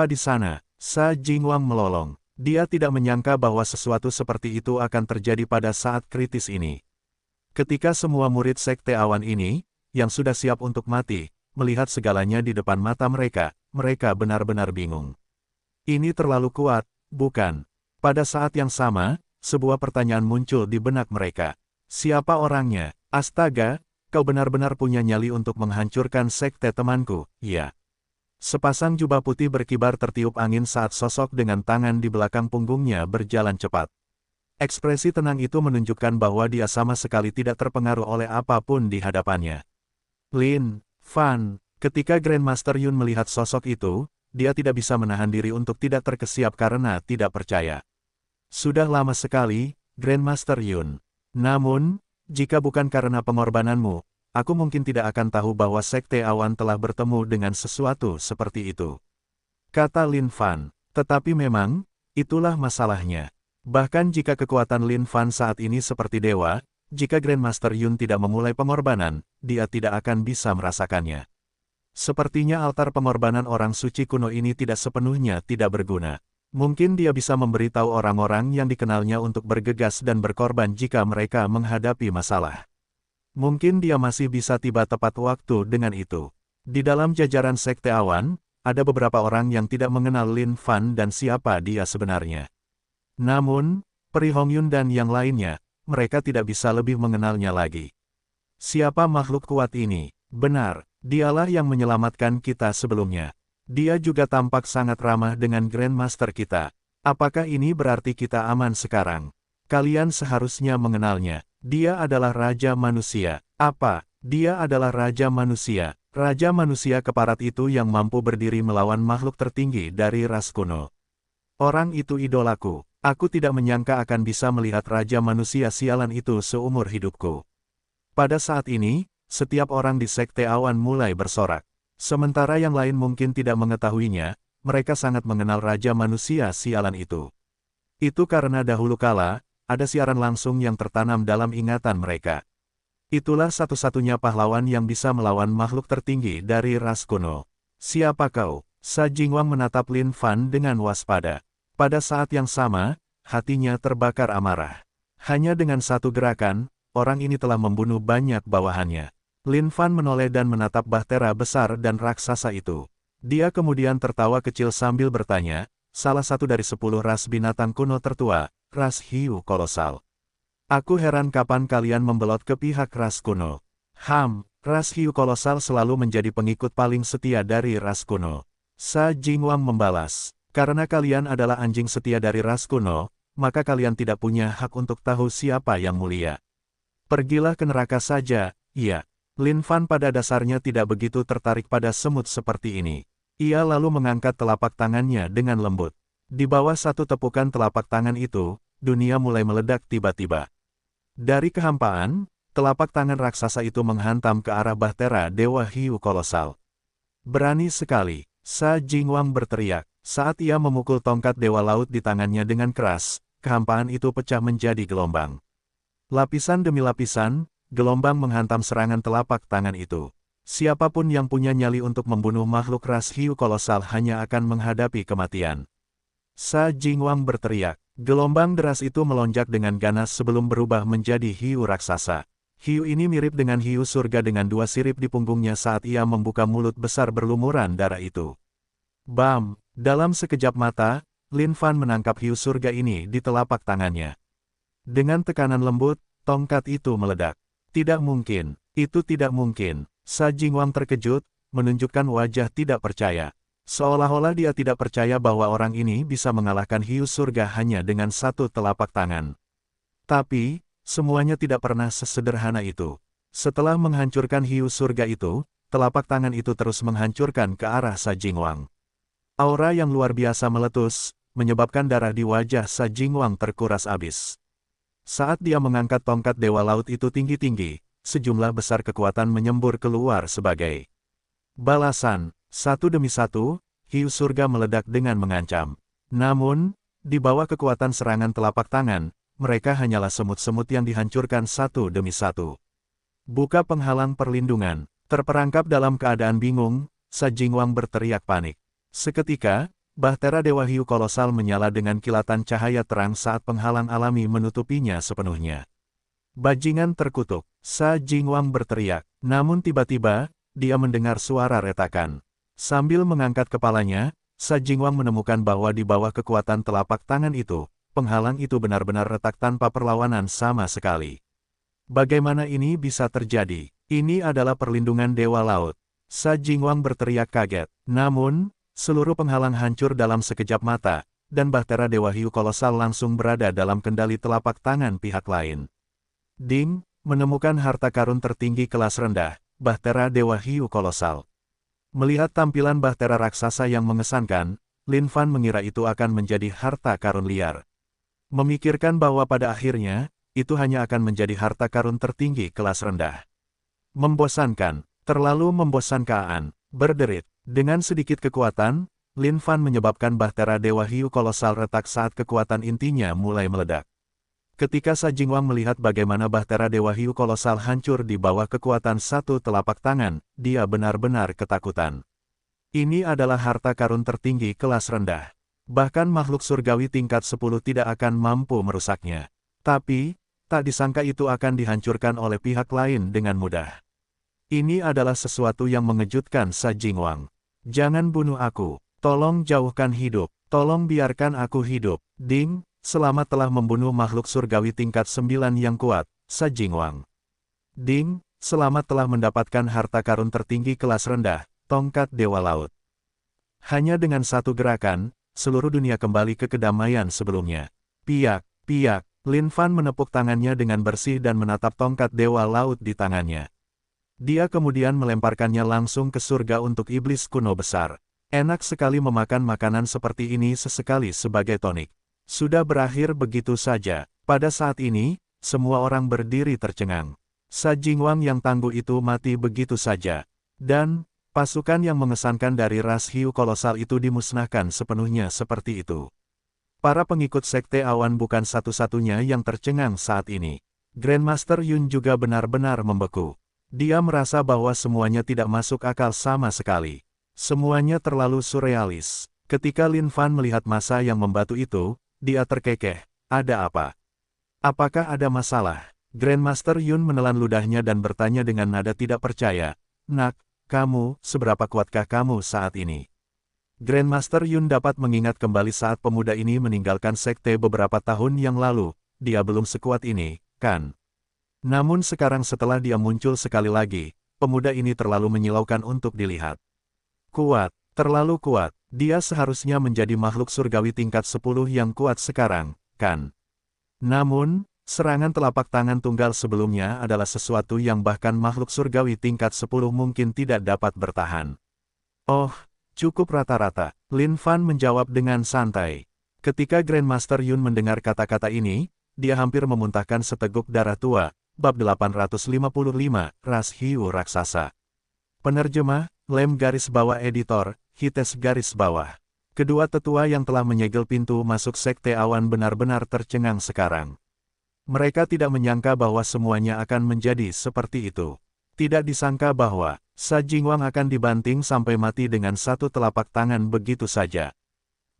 di sana? Sa Jingwang melolong. Dia tidak menyangka bahwa sesuatu seperti itu akan terjadi pada saat kritis ini. Ketika semua murid Sekte Awan ini, yang sudah siap untuk mati, melihat segalanya di depan mata mereka, mereka benar-benar bingung. Ini terlalu kuat, bukan? Pada saat yang sama, sebuah pertanyaan muncul di benak mereka. Siapa orangnya? Astaga, kau benar-benar punya nyali untuk menghancurkan sekte temanku, ya. Sepasang jubah putih berkibar tertiup angin saat sosok dengan tangan di belakang punggungnya berjalan cepat. Ekspresi tenang itu menunjukkan bahwa dia sama sekali tidak terpengaruh oleh apapun di hadapannya. Lin Fan, ketika Grandmaster Yun melihat sosok itu, dia tidak bisa menahan diri untuk tidak terkesiap karena tidak percaya. Sudah lama sekali, Grandmaster Yun. Namun, jika bukan karena pengorbananmu, aku mungkin tidak akan tahu bahwa Sekte Awan telah bertemu dengan sesuatu seperti itu. Kata Lin Fan. Tetapi memang, itulah masalahnya. Bahkan jika kekuatan Lin Fan saat ini seperti dewa, jika Grandmaster Yun tidak memulai pengorbanan, dia tidak akan bisa merasakannya. Sepertinya altar pengorbanan orang suci kuno ini tidak sepenuhnya tidak berguna. Mungkin dia bisa memberitahu orang-orang yang dikenalnya untuk bergegas dan berkorban jika mereka menghadapi masalah. Mungkin dia masih bisa tiba tepat waktu dengan itu. Di dalam jajaran Sekte Awan, ada beberapa orang yang tidak mengenal Lin Fan dan siapa dia sebenarnya. Namun, Pri Hongyun dan yang lainnya, mereka tidak bisa lebih mengenalnya lagi. Siapa makhluk kuat ini? Benar, dialah yang menyelamatkan kita sebelumnya. Dia juga tampak sangat ramah dengan Grandmaster kita. Apakah ini berarti kita aman sekarang? Kalian seharusnya mengenalnya. Dia adalah Raja Manusia. Apa? Dia adalah Raja Manusia. Raja Manusia keparat itu yang mampu berdiri melawan makhluk tertinggi dari ras kuno. Orang itu idolaku. Aku tidak menyangka akan bisa melihat Raja Manusia sialan itu seumur hidupku. Pada saat ini, setiap orang di Sekte Awan mulai bersorak. Sementara yang lain mungkin tidak mengetahuinya, mereka sangat mengenal Raja Manusia sialan itu. Itu karena dahulu kala, ada siaran langsung yang tertanam dalam ingatan mereka. Itulah satu-satunya pahlawan yang bisa melawan makhluk tertinggi dari ras kuno. Siapa kau? Sa Jingwang menatap Lin Fan dengan waspada. Pada saat yang sama, hatinya terbakar amarah. Hanya dengan satu gerakan, orang ini telah membunuh banyak bawahannya. Lin Fan menoleh dan menatap bahtera besar dan raksasa itu. Dia kemudian tertawa kecil sambil bertanya, salah satu dari 10 ras binatang kuno tertua, ras hiu kolosal. Aku heran kapan kalian membelot ke pihak ras kuno. Ras hiu kolosal selalu menjadi pengikut paling setia dari ras kuno. Sa Jingwang membalas, karena kalian adalah anjing setia dari ras kuno, maka kalian tidak punya hak untuk tahu siapa yang mulia. Pergilah ke neraka saja, iya. Lin Fan pada dasarnya tidak begitu tertarik pada semut seperti ini. Ia lalu mengangkat telapak tangannya dengan lembut. Di bawah satu tepukan telapak tangan itu, dunia mulai meledak tiba-tiba. Dari kehampaan, telapak tangan raksasa itu menghantam ke arah bahtera Dewa Hiu Kolosal. Berani sekali, Sa Jingwang berteriak. Saat ia memukul tongkat Dewa Laut di tangannya dengan keras, kehampaan itu pecah menjadi gelombang. Lapisan demi lapisan, gelombang menghantam serangan telapak tangan itu. Siapapun yang punya nyali untuk membunuh makhluk ras hiu kolosal hanya akan menghadapi kematian. Sa Jingwang berteriak. Gelombang deras itu melonjak dengan ganas sebelum berubah menjadi hiu raksasa. Hiu ini mirip dengan hiu surga dengan dua sirip di punggungnya saat ia membuka mulut besar berlumuran darah itu. Bam! Dalam sekejap mata, Lin Fan menangkap hiu surga ini di telapak tangannya. Dengan tekanan lembut, tongkat itu meledak. Tidak mungkin, itu tidak mungkin. Sa Jingwang terkejut, menunjukkan wajah tidak percaya. Seolah-olah dia tidak percaya bahwa orang ini bisa mengalahkan hiu surga hanya dengan satu telapak tangan. Tapi, semuanya tidak pernah sesederhana itu. Setelah menghancurkan hiu surga itu, telapak tangan itu terus menghancurkan ke arah Sa Jingwang. Aura yang luar biasa meletus, menyebabkan darah di wajah Sa Jingwang terkuras habis. Saat dia mengangkat tongkat Dewa Laut itu tinggi-tinggi, sejumlah besar kekuatan menyembur keluar sebagai balasan. Satu demi satu, hiu surga meledak dengan mengancam. Namun, di bawah kekuatan serangan telapak tangan, mereka hanyalah semut-semut yang dihancurkan satu demi satu. Buka penghalang perlindungan. Terperangkap dalam keadaan bingung, Sa Jingwang berteriak panik. Seketika, bahtera Dewa Hiu Kolosal menyala dengan kilatan cahaya terang saat penghalang alami menutupinya sepenuhnya. Bajingan terkutuk, Sa Jingwang berteriak. Namun tiba-tiba, dia mendengar suara retakan. Sambil mengangkat kepalanya, Sa Jingwang menemukan bahwa di bawah kekuatan telapak tangan itu, penghalang itu benar-benar retak tanpa perlawanan sama sekali. Bagaimana ini bisa terjadi? Ini adalah perlindungan Dewa Laut. Sa Jingwang berteriak kaget. Namun, seluruh penghalang hancur dalam sekejap mata, dan bahtera Dewa Hiu Kolosal langsung berada dalam kendali telapak tangan pihak lain. Ding, menemukan harta karun tertinggi kelas rendah, bahtera Dewa Hiu Kolosal. Melihat tampilan bahtera raksasa yang mengesankan, Lin Fan mengira itu akan menjadi harta karun liar. Memikirkan bahwa pada akhirnya, itu hanya akan menjadi harta karun tertinggi kelas rendah. Membosankan, terlalu membosankan, berderit. Dengan sedikit kekuatan, Lin Fan menyebabkan bahtera Dewa Hiu Kolosal retak saat kekuatan intinya mulai meledak. Ketika Sa Jingwang melihat bagaimana bahtera Dewa Hiu Kolosal hancur di bawah kekuatan satu telapak tangan, dia benar-benar ketakutan. Ini adalah harta karun tertinggi kelas rendah. Bahkan makhluk surgawi tingkat 10 tidak akan mampu merusaknya. Tapi, tak disangka itu akan dihancurkan oleh pihak lain dengan mudah. Ini adalah sesuatu yang mengejutkan Sa Jingwang. Jangan bunuh aku, tolong jauhkan hidup, tolong biarkan aku hidup. Ding, selamat telah membunuh makhluk surgawi tingkat 9 yang kuat, Sa Jingwang. Ding, selamat telah mendapatkan harta karun tertinggi kelas rendah, tongkat Dewa Laut. Hanya dengan satu gerakan, seluruh dunia kembali ke kedamaian sebelumnya. Piak, piak, Lin Fan menepuk tangannya dengan bersih dan menatap tongkat Dewa Laut di tangannya. Dia kemudian melemparkannya langsung ke surga untuk iblis kuno besar. Enak sekali memakan makanan seperti ini sesekali sebagai tonik. Sudah berakhir begitu saja. Pada saat ini, semua orang berdiri tercengang. Sa Jingwang yang tangguh itu mati begitu saja. Dan, pasukan yang mengesankan dari ras hiu kolosal itu dimusnahkan sepenuhnya seperti itu. Para pengikut Sekte Awan bukan satu-satunya yang tercengang saat ini. Grandmaster Yun juga benar-benar membeku. Dia merasa bahwa semuanya tidak masuk akal sama sekali. Semuanya terlalu surrealis. Ketika Lin Fan melihat masa yang membatu itu, dia terkekeh. Ada apa? Apakah ada masalah? Grandmaster Yun menelan ludahnya dan bertanya dengan nada tidak percaya. Nak, kamu, seberapa kuatkah kamu saat ini? Grandmaster Yun dapat mengingat kembali saat pemuda ini meninggalkan sekte beberapa tahun yang lalu. Dia belum sekuat ini, kan? Namun sekarang setelah dia muncul sekali lagi, pemuda ini terlalu menyilaukan untuk dilihat. Kuat, terlalu kuat, dia seharusnya menjadi makhluk surgawi tingkat 10 yang kuat sekarang, kan? Namun, serangan telapak tangan tunggal sebelumnya adalah sesuatu yang bahkan makhluk surgawi tingkat 10 mungkin tidak dapat bertahan. Oh, cukup rata-rata, Lin Fan menjawab dengan santai. Ketika Grandmaster Yun mendengar kata-kata ini, dia hampir memuntahkan seteguk darah tua. Bab 855, Ras Hiu Raksasa. Penerjemah, Lem garis bawah editor, Hites garis bawah. Kedua tetua yang telah menyegel pintu masuk Sekte Awan benar-benar tercengang sekarang. Mereka tidak menyangka bahwa semuanya akan menjadi seperti itu. Tidak disangka bahwa Sa Jingwang akan dibanting sampai mati dengan satu telapak tangan begitu saja.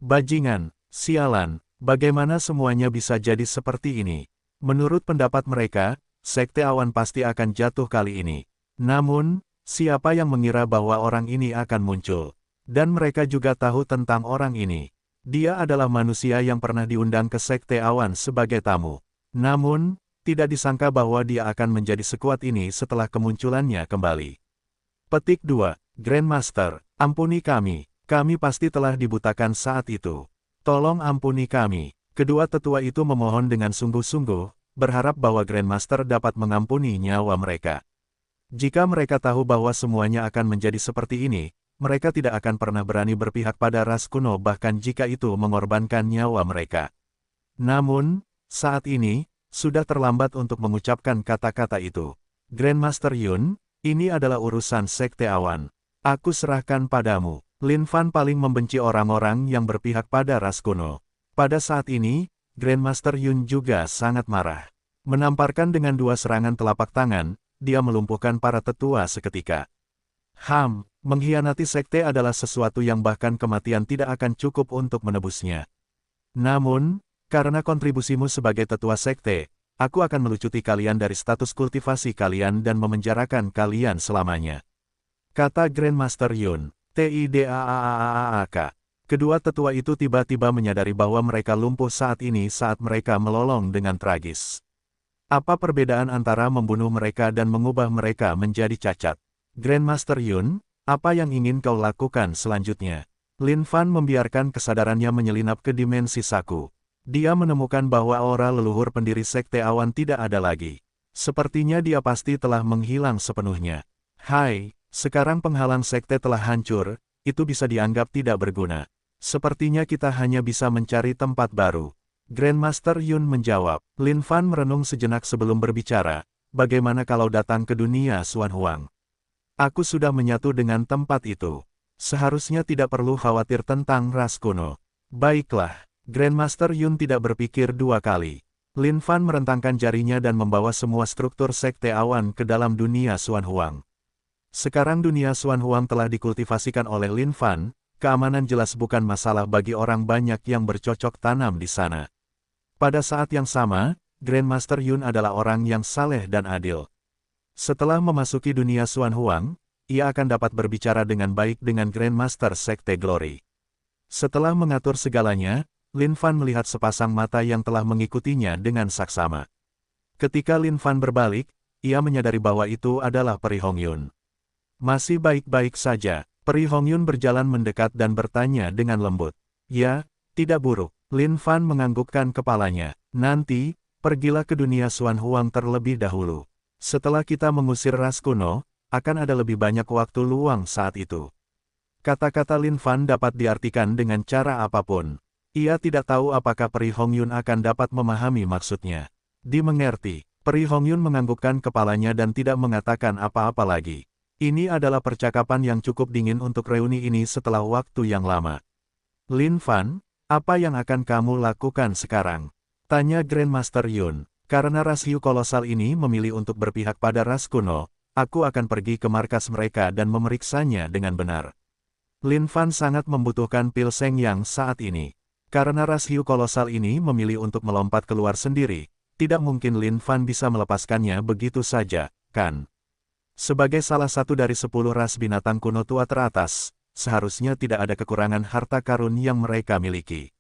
Bajingan, sialan, bagaimana semuanya bisa jadi seperti ini? Menurut pendapat mereka, Sekte Awan pasti akan jatuh kali ini. Namun, siapa yang mengira bahwa orang ini akan muncul? Dan mereka juga tahu tentang orang ini. Dia adalah manusia yang pernah diundang ke Sekte Awan sebagai tamu. Namun, tidak disangka bahwa dia akan menjadi sekuat ini setelah kemunculannya kembali. Petik 2, Grandmaster, ampuni kami pasti telah dibutakan saat itu. Tolong ampuni kami. Kedua tetua itu memohon dengan sungguh-sungguh, berharap bahwa Grandmaster dapat mengampuni nyawa mereka. Jika mereka tahu bahwa semuanya akan menjadi seperti ini, mereka tidak akan pernah berani berpihak pada ras kuno bahkan jika itu mengorbankan nyawa mereka. Namun, saat ini, sudah terlambat untuk mengucapkan kata-kata itu. Grandmaster Yun, ini adalah urusan Sekte Awan. Aku serahkan padamu. Lin Fan paling membenci orang-orang yang berpihak pada ras kuno. Pada saat ini, Grandmaster Yun juga sangat marah. Menamparkan dengan dua serangan telapak tangan, dia melumpuhkan para tetua seketika. Mengkhianati sekte adalah sesuatu yang bahkan kematian tidak akan cukup untuk menebusnya. Namun, karena kontribusimu sebagai tetua sekte, aku akan melucuti kalian dari status kultivasi kalian dan memenjarakan kalian selamanya. Kata Grandmaster Yun, TIDAAAAK. Kedua tetua itu tiba-tiba menyadari bahwa mereka lumpuh saat ini saat mereka melolong dengan tragis. Apa perbedaan antara membunuh mereka dan mengubah mereka menjadi cacat? Grandmaster Yun, apa yang ingin kau lakukan selanjutnya? Lin Fan membiarkan kesadarannya menyelinap ke dimensi saku. Dia menemukan bahwa aura leluhur pendiri Sekte Awan tidak ada lagi. Sepertinya dia pasti telah menghilang sepenuhnya. Sekarang penghalang sekte telah hancur, itu bisa dianggap tidak berguna. Sepertinya kita hanya bisa mencari tempat baru. Grandmaster Yun menjawab. Lin Fan merenung sejenak sebelum berbicara, bagaimana kalau datang ke dunia Xuan Huang? Aku sudah menyatu dengan tempat itu. Seharusnya tidak perlu khawatir tentang ras kuno. Baiklah, Grandmaster Yun tidak berpikir dua kali. Lin Fan merentangkan jarinya dan membawa semua struktur Sekte Awan ke dalam dunia Xuan Huang. Sekarang dunia Xuan Huang telah dikultivasikan oleh Lin Fan. Keamanan jelas bukan masalah bagi orang banyak yang bercocok tanam di sana. Pada saat yang sama, Grandmaster Yun adalah orang yang saleh dan adil. Setelah memasuki dunia Xuan Huang, ia akan dapat berbicara dengan baik dengan Grandmaster Sekte Glory. Setelah mengatur segalanya, Lin Fan melihat sepasang mata yang telah mengikutinya dengan saksama. Ketika Lin Fan berbalik, ia menyadari bahwa itu adalah Peri Hongyun. Masih baik-baik saja. Peri Hongyun berjalan mendekat dan bertanya dengan lembut. Ya, tidak buruk. Lin Fan menganggukkan kepalanya. Nanti, pergilah ke dunia Xuan Huang terlebih dahulu. Setelah kita mengusir ras kuno, akan ada lebih banyak waktu luang saat itu. Kata-kata Lin Fan dapat diartikan dengan cara apapun. Ia tidak tahu apakah Peri Hongyun akan dapat memahami maksudnya. Dimengerti. Peri Hongyun menganggukkan kepalanya dan tidak mengatakan apa-apa lagi. Ini adalah percakapan yang cukup dingin untuk reuni ini setelah waktu yang lama. Lin Fan, apa yang akan kamu lakukan sekarang? Tanya Grandmaster Yun. Karena ras hiu kolosal ini memilih untuk berpihak pada ras kuno, aku akan pergi ke markas mereka dan memeriksanya dengan benar. Lin Fan sangat membutuhkan pil Seng Yang saat ini. Karena ras hiu kolosal ini memilih untuk melompat keluar sendiri, tidak mungkin Lin Fan bisa melepaskannya begitu saja, kan? Sebagai salah satu dari 10 ras binatang kuno tua teratas, seharusnya tidak ada kekurangan harta karun yang mereka miliki.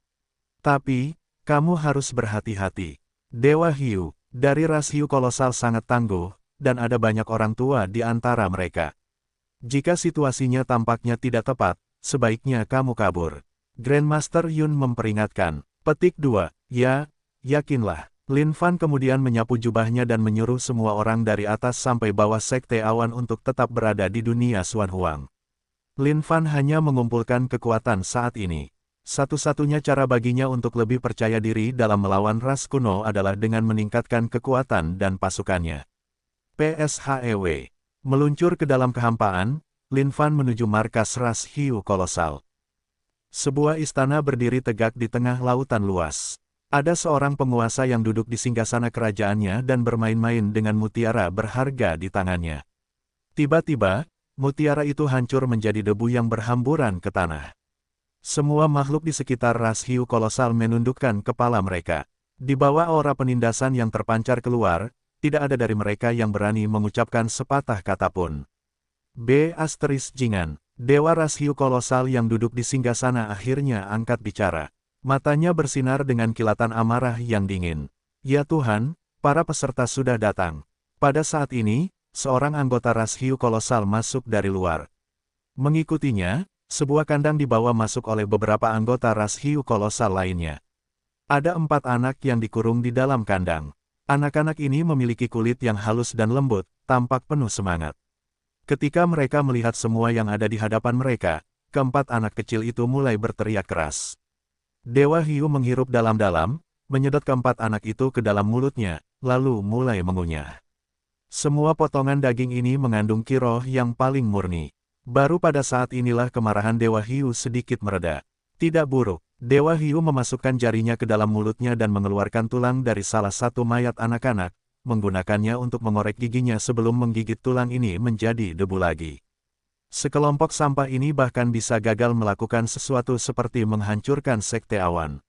Tapi, kamu harus berhati-hati. Dewa Hiu, dari ras hiu kolosal sangat tangguh, dan ada banyak orang tua di antara mereka. Jika situasinya tampaknya tidak tepat, sebaiknya kamu kabur. Grandmaster Yun memperingatkan. Petik 2, ya, yakinlah. Lin Fan kemudian menyapu jubahnya dan menyuruh semua orang dari atas sampai bawah Sekte Awan untuk tetap berada di dunia Xuan Huang. Lin Fan hanya mengumpulkan kekuatan saat ini. Satu-satunya cara baginya untuk lebih percaya diri dalam melawan ras kuno adalah dengan meningkatkan kekuatan dan pasukannya. PSHEW. Meluncur ke dalam kehampaan, Lin Fan menuju markas ras hiu kolosal. Sebuah istana berdiri tegak di tengah lautan luas. Ada seorang penguasa yang duduk di singgasana kerajaannya dan bermain-main dengan mutiara berharga di tangannya. Tiba-tiba, mutiara itu hancur menjadi debu yang berhamburan ke tanah. Semua makhluk di sekitar ras hiu kolosal menundukkan kepala mereka. Di bawah aura penindasan yang terpancar keluar, tidak ada dari mereka yang berani mengucapkan sepatah kata pun. Jingan, dewa ras hiu kolosal yang duduk di singgasana akhirnya angkat bicara. Matanya bersinar dengan kilatan amarah yang dingin. Ya Tuhan, para peserta sudah datang. Pada saat ini, seorang anggota ras hiu kolosal masuk dari luar. Mengikutinya, sebuah kandang dibawa masuk oleh beberapa anggota ras hiu kolosal lainnya. Ada 4 anak yang dikurung di dalam kandang. Anak-anak ini memiliki kulit yang halus dan lembut, tampak penuh semangat. Ketika mereka melihat semua yang ada di hadapan mereka, keempat anak kecil itu mulai berteriak keras. Dewa Hiu menghirup dalam-dalam, menyedot keempat anak itu ke dalam mulutnya, lalu mulai mengunyah. Semua potongan daging ini mengandung kiroh yang paling murni. Baru pada saat inilah kemarahan Dewa Hiu sedikit mereda. Tidak buruk, Dewa Hiu memasukkan jarinya ke dalam mulutnya dan mengeluarkan tulang dari salah satu mayat anak-anak, menggunakannya untuk mengorek giginya sebelum menggigit tulang ini menjadi debu lagi. Sekelompok sampah ini bahkan bisa gagal melakukan sesuatu seperti menghancurkan sekte awan.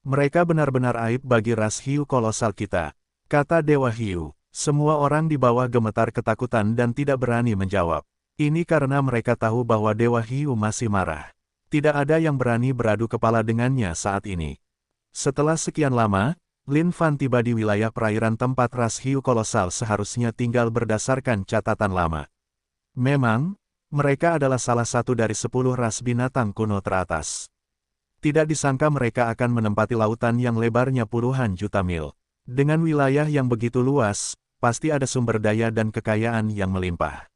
Mereka benar-benar aib bagi ras hiu kolosal kita, kata Dewa Hiu. Semua orang di bawah gemetar ketakutan dan tidak berani menjawab. Ini karena mereka tahu bahwa Dewa Hiu masih marah. Tidak ada yang berani beradu kepala dengannya saat ini. Setelah sekian lama, Lin Fan tiba di wilayah perairan tempat ras hiu kolosal seharusnya tinggal berdasarkan catatan lama. Memang, mereka adalah salah satu dari 10 ras binatang kuno teratas. Tidak disangka mereka akan menempati lautan yang lebarnya puluhan juta mil. Dengan wilayah yang begitu luas, pasti ada sumber daya dan kekayaan yang melimpah.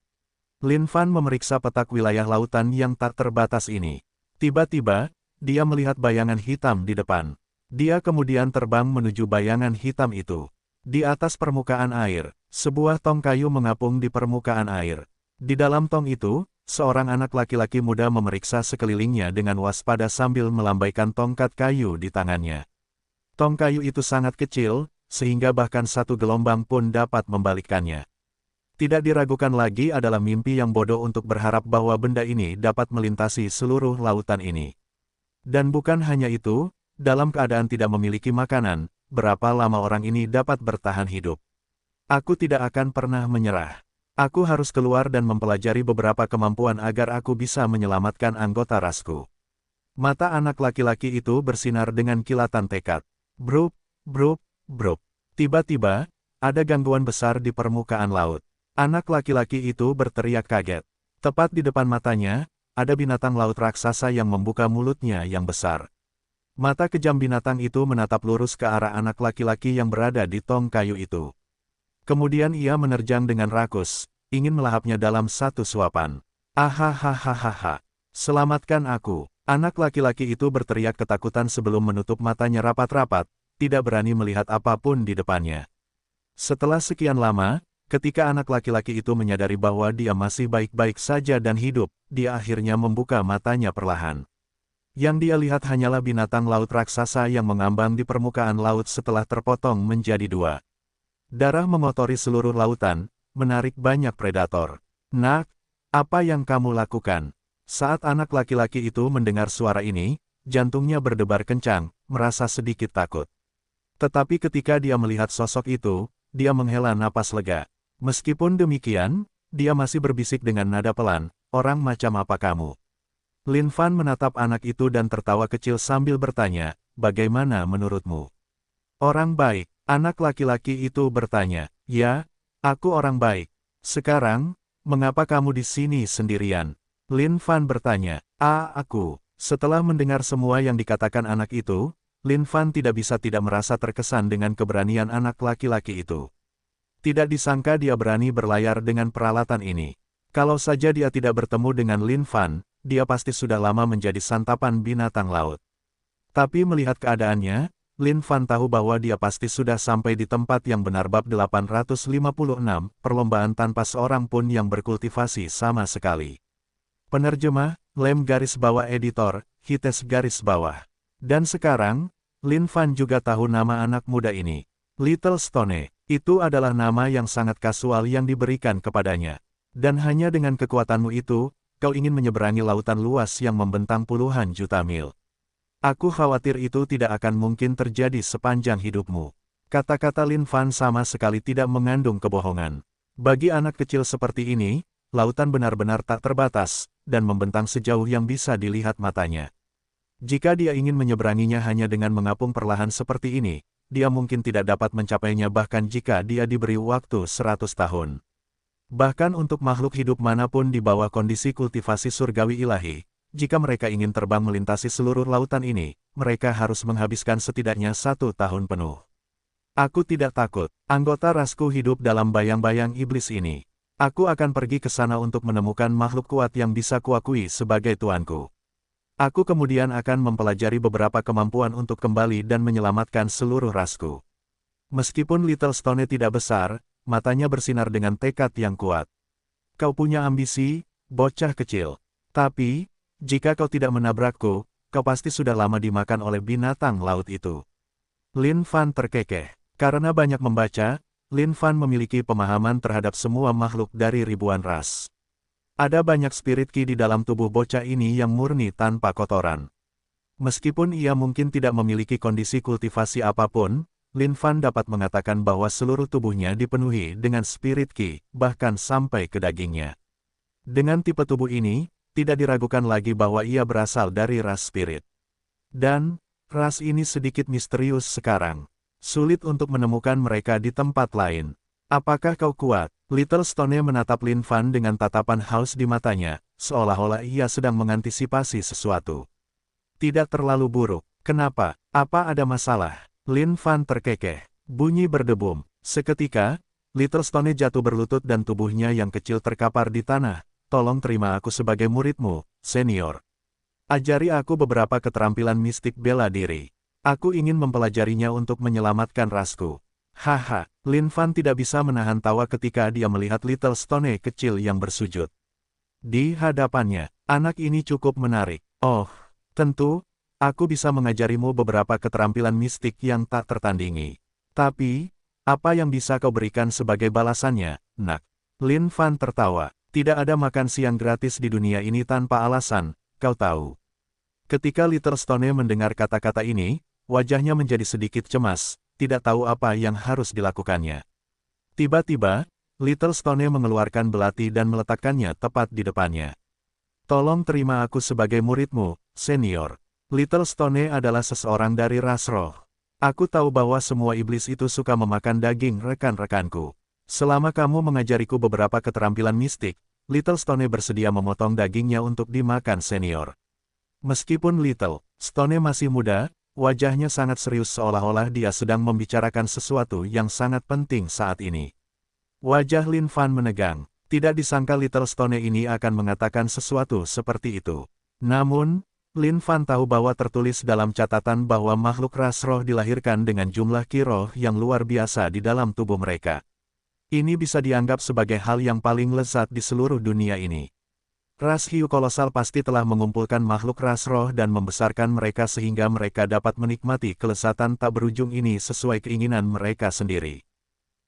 Lin Fan memeriksa petak wilayah lautan yang tak terbatas ini. Tiba-tiba, dia melihat bayangan hitam di depan. Dia kemudian terbang menuju bayangan hitam itu. Di atas permukaan air, sebuah tong kayu mengapung di permukaan air. Di dalam tong itu, seorang anak laki-laki muda memeriksa sekelilingnya dengan waspada sambil melambaikan tongkat kayu di tangannya. Tong kayu itu sangat kecil, sehingga bahkan satu gelombang pun dapat membalikkannya. Tidak diragukan lagi adalah mimpi yang bodoh untuk berharap bahwa benda ini dapat melintasi seluruh lautan ini. Dan bukan hanya itu, dalam keadaan tidak memiliki makanan, berapa lama orang ini dapat bertahan hidup? Aku tidak akan pernah menyerah. Aku harus keluar dan mempelajari beberapa kemampuan agar aku bisa menyelamatkan anggota rasku. Mata anak laki-laki itu bersinar dengan kilatan tekad. Brup, brup, brup. Tiba-tiba, ada gangguan besar di permukaan laut. Anak laki-laki itu berteriak kaget. Tepat di depan matanya, ada binatang laut raksasa yang membuka mulutnya yang besar. Mata kejam binatang itu menatap lurus ke arah anak laki-laki yang berada di tong kayu itu. Kemudian ia menerjang dengan rakus, ingin melahapnya dalam satu suapan. Ahahahaha. Selamatkan aku. Anak laki-laki itu berteriak ketakutan sebelum menutup matanya rapat-rapat, tidak berani melihat apapun di depannya. Setelah sekian lama, ketika anak laki-laki itu menyadari bahwa dia masih baik-baik saja dan hidup, dia akhirnya membuka matanya perlahan. Yang dia lihat hanyalah binatang laut raksasa yang mengambang di permukaan laut setelah terpotong menjadi 2. Darah mengotori seluruh lautan, menarik banyak predator. Nak, apa yang kamu lakukan? Saat anak laki-laki itu mendengar suara ini, jantungnya berdebar kencang, merasa sedikit takut. Tetapi ketika dia melihat sosok itu, dia menghela napas lega. Meskipun demikian, dia masih berbisik dengan nada pelan, orang macam apa kamu? Lin Fan menatap anak itu dan tertawa kecil sambil bertanya, bagaimana menurutmu? Orang baik, anak laki-laki itu bertanya, ya, aku orang baik. Sekarang, mengapa kamu di sini sendirian? Lin Fan bertanya, aku. Setelah mendengar semua yang dikatakan anak itu, Lin Fan tidak bisa tidak merasa terkesan dengan keberanian anak laki-laki itu. Tidak disangka dia berani berlayar dengan peralatan ini. Kalau saja dia tidak bertemu dengan Lin Fan, dia pasti sudah lama menjadi santapan binatang laut. Tapi melihat keadaannya, Lin Fan tahu bahwa dia pasti sudah sampai di tempat yang benar. Bab 856, perlombaan tanpa seorang pun yang berkultivasi sama sekali. Penerjemah, Lem garis bawah editor, Hites garis bawah. Dan sekarang, Lin Fan juga tahu nama anak muda ini. Little Stone, itu adalah nama yang sangat kasual yang diberikan kepadanya. Dan hanya dengan kekuatanmu itu, kau ingin menyeberangi lautan luas yang membentang puluhan juta mil. Aku khawatir itu tidak akan mungkin terjadi sepanjang hidupmu. Kata-kata Lin Fan sama sekali tidak mengandung kebohongan. Bagi anak kecil seperti ini, lautan benar-benar tak terbatas, dan membentang sejauh yang bisa dilihat matanya. Jika dia ingin menyeberanginya hanya dengan mengapung perlahan seperti ini, dia mungkin tidak dapat mencapainya bahkan jika dia diberi waktu 100 tahun. Bahkan untuk makhluk hidup manapun di bawah kondisi kultivasi surgawi ilahi, jika mereka ingin terbang melintasi seluruh lautan ini, mereka harus menghabiskan setidaknya 1 tahun penuh. Aku tidak takut, anggota rasku hidup dalam bayang-bayang iblis ini. Aku akan pergi ke sana untuk menemukan makhluk kuat yang bisa kuakui sebagai tuanku. Aku kemudian akan mempelajari beberapa kemampuan untuk kembali dan menyelamatkan seluruh rasku. Meskipun Little Stone tidak besar, matanya bersinar dengan tekad yang kuat. Kau punya ambisi, bocah kecil. Tapi, jika kau tidak menabrakku, kau pasti sudah lama dimakan oleh binatang laut itu. Lin Fan terkekeh. Karena banyak membaca, Lin Fan memiliki pemahaman terhadap semua makhluk dari ribuan ras. Ada banyak spirit ki di dalam tubuh bocah ini yang murni tanpa kotoran. Meskipun ia mungkin tidak memiliki kondisi kultivasi apapun, Lin Fan dapat mengatakan bahwa seluruh tubuhnya dipenuhi dengan spirit ki, bahkan sampai ke dagingnya. Dengan tipe tubuh ini, tidak diragukan lagi bahwa ia berasal dari ras spirit. Dan, ras ini sedikit misterius sekarang. Sulit untuk menemukan mereka di tempat lain. Apakah kau kuat? Little Stone menatap Lin Fan dengan tatapan haus di matanya, seolah-olah ia sedang mengantisipasi sesuatu. Tidak terlalu buruk. Kenapa? Apa ada masalah? Lin Fan terkekeh. Bunyi berdebum. Seketika, Little Stone jatuh berlutut dan tubuhnya yang kecil terkapar di tanah. Tolong terima aku sebagai muridmu, senior. Ajari aku beberapa keterampilan mistik bela diri. Aku ingin mempelajarinya untuk menyelamatkan rasku. Haha, Lin Fan tidak bisa menahan tawa ketika dia melihat Little Stone kecil yang bersujud. Di hadapannya, anak ini cukup menarik. Oh, tentu, aku bisa mengajarimu beberapa keterampilan mistik yang tak tertandingi. Tapi, apa yang bisa kau berikan sebagai balasannya, nak? Lin Fan tertawa. Tidak ada makan siang gratis di dunia ini tanpa alasan, kau tahu. Ketika Little Stone mendengar kata-kata ini, wajahnya menjadi sedikit cemas, tidak tahu apa yang harus dilakukannya. Tiba-tiba, Little Stone mengeluarkan belati dan meletakkannya tepat di depannya. Tolong terima aku sebagai muridmu, senior. Little Stone adalah seseorang dari ras roh. Aku tahu bahwa semua iblis itu suka memakan daging rekan-rekanku. Selama kamu mengajariku beberapa keterampilan mistik, Little Stone bersedia memotong dagingnya untuk dimakan senior. Meskipun Little Stone masih muda, wajahnya sangat serius seolah-olah dia sedang membicarakan sesuatu yang sangat penting saat ini. Wajah Lin Fan menegang. Tidak disangka Little Stone ini akan mengatakan sesuatu seperti itu. Namun, Lin Fan tahu bahwa tertulis dalam catatan bahwa makhluk ras roh dilahirkan dengan jumlah ki roh yang luar biasa di dalam tubuh mereka. Ini bisa dianggap sebagai hal yang paling lezat di seluruh dunia ini. Ras hiu kolosal pasti telah mengumpulkan makhluk ras roh dan membesarkan mereka sehingga mereka dapat menikmati kelezatan tak berujung ini sesuai keinginan mereka sendiri.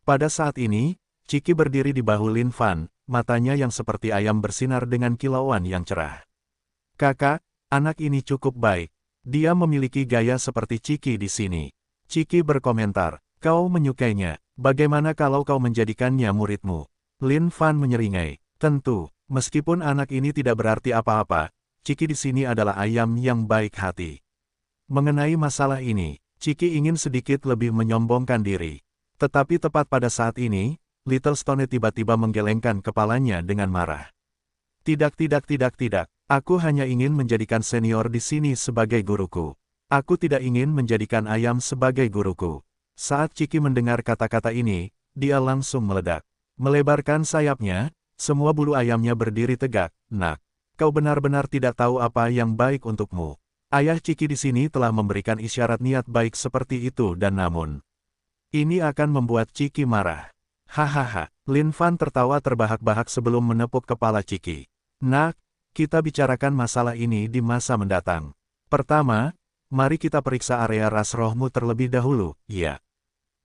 Pada saat ini, Ciki berdiri di bahu Lin Fan, matanya yang seperti ayam bersinar dengan kilauan yang cerah. Kakak, anak ini cukup baik. Dia memiliki gaya seperti Ciki di sini. Ciki berkomentar, kau menyukainya. Bagaimana kalau kau menjadikannya muridmu? Lin Fan menyeringai. Tentu, meskipun anak ini tidak berarti apa-apa, Ciki di sini adalah ayam yang baik hati. Mengenai masalah ini, Ciki ingin sedikit lebih menyombongkan diri. Tetapi tepat pada saat ini, Little Stone tiba-tiba menggelengkan kepalanya dengan marah. Tidak. Aku hanya ingin menjadikan senior di sini sebagai guruku. Aku tidak ingin menjadikan ayam sebagai guruku. Saat Ciki mendengar kata-kata ini, dia langsung meledak. Melebarkan sayapnya, semua bulu ayamnya berdiri tegak. Nak, kau benar-benar tidak tahu apa yang baik untukmu. Ayah Ciki di sini telah memberikan isyarat niat baik seperti itu dan namun, ini akan membuat Ciki marah. Hahaha, Lin Fan tertawa terbahak-bahak sebelum menepuk kepala Ciki. Nak, kita bicarakan masalah ini di masa mendatang. Pertama, mari kita periksa area ras rohmu terlebih dahulu, ya.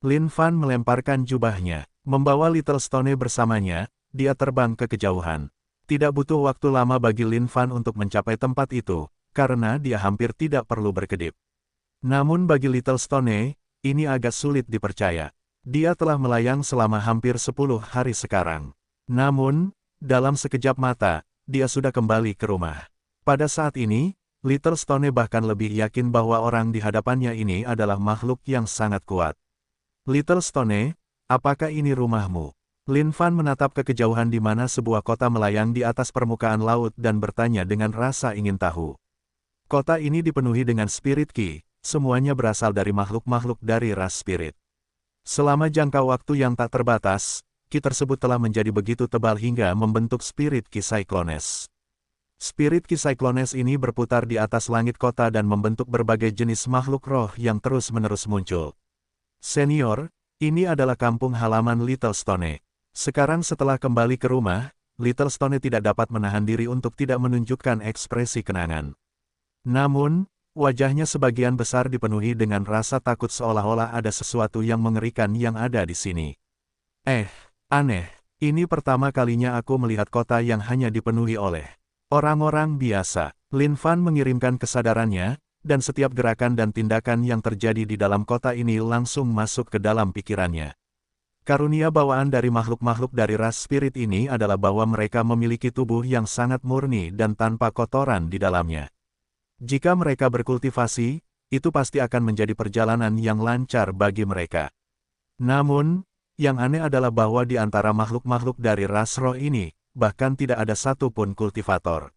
Lin Fan melemparkan jubahnya, membawa Little Stone bersamanya, dia terbang ke kejauhan. Tidak butuh waktu lama bagi Lin Fan untuk mencapai tempat itu, karena dia hampir tidak perlu berkedip. Namun bagi Little Stone, ini agak sulit dipercaya. Dia telah melayang selama hampir 10 hari sekarang. Namun, dalam sekejap mata, dia sudah kembali ke rumah. Pada saat ini, Little Stone bahkan lebih yakin bahwa orang di hadapannya ini adalah makhluk yang sangat kuat. Little Stone, apakah ini rumahmu? Lin Fan menatap ke kejauhan di mana sebuah kota melayang di atas permukaan laut dan bertanya dengan rasa ingin tahu. Kota ini dipenuhi dengan spirit Qi, semuanya berasal dari makhluk-makhluk dari ras spirit. Selama jangka waktu yang tak terbatas, Qi tersebut telah menjadi begitu tebal hingga membentuk spirit Qi Cyclones. Spirit Qi Cyclones ini berputar di atas langit kota dan membentuk berbagai jenis makhluk roh yang terus-menerus muncul. Senior, ini adalah kampung halaman Little Stone. Sekarang setelah kembali ke rumah, Little Stone tidak dapat menahan diri untuk tidak menunjukkan ekspresi kenangan. Namun, wajahnya sebagian besar dipenuhi dengan rasa takut seolah-olah ada sesuatu yang mengerikan yang ada di sini. Aneh, ini pertama kalinya aku melihat kota yang hanya dipenuhi oleh orang-orang biasa. Lin Fan mengirimkan kesadarannya, dan setiap gerakan dan tindakan yang terjadi di dalam kota ini langsung masuk ke dalam pikirannya. Karunia bawaan dari makhluk-makhluk dari ras spirit ini adalah bahwa mereka memiliki tubuh yang sangat murni dan tanpa kotoran di dalamnya. Jika mereka berkultivasi, itu pasti akan menjadi perjalanan yang lancar bagi mereka. Namun, yang aneh adalah bahwa di antara makhluk-makhluk dari ras roh ini, bahkan tidak ada satupun kultivator.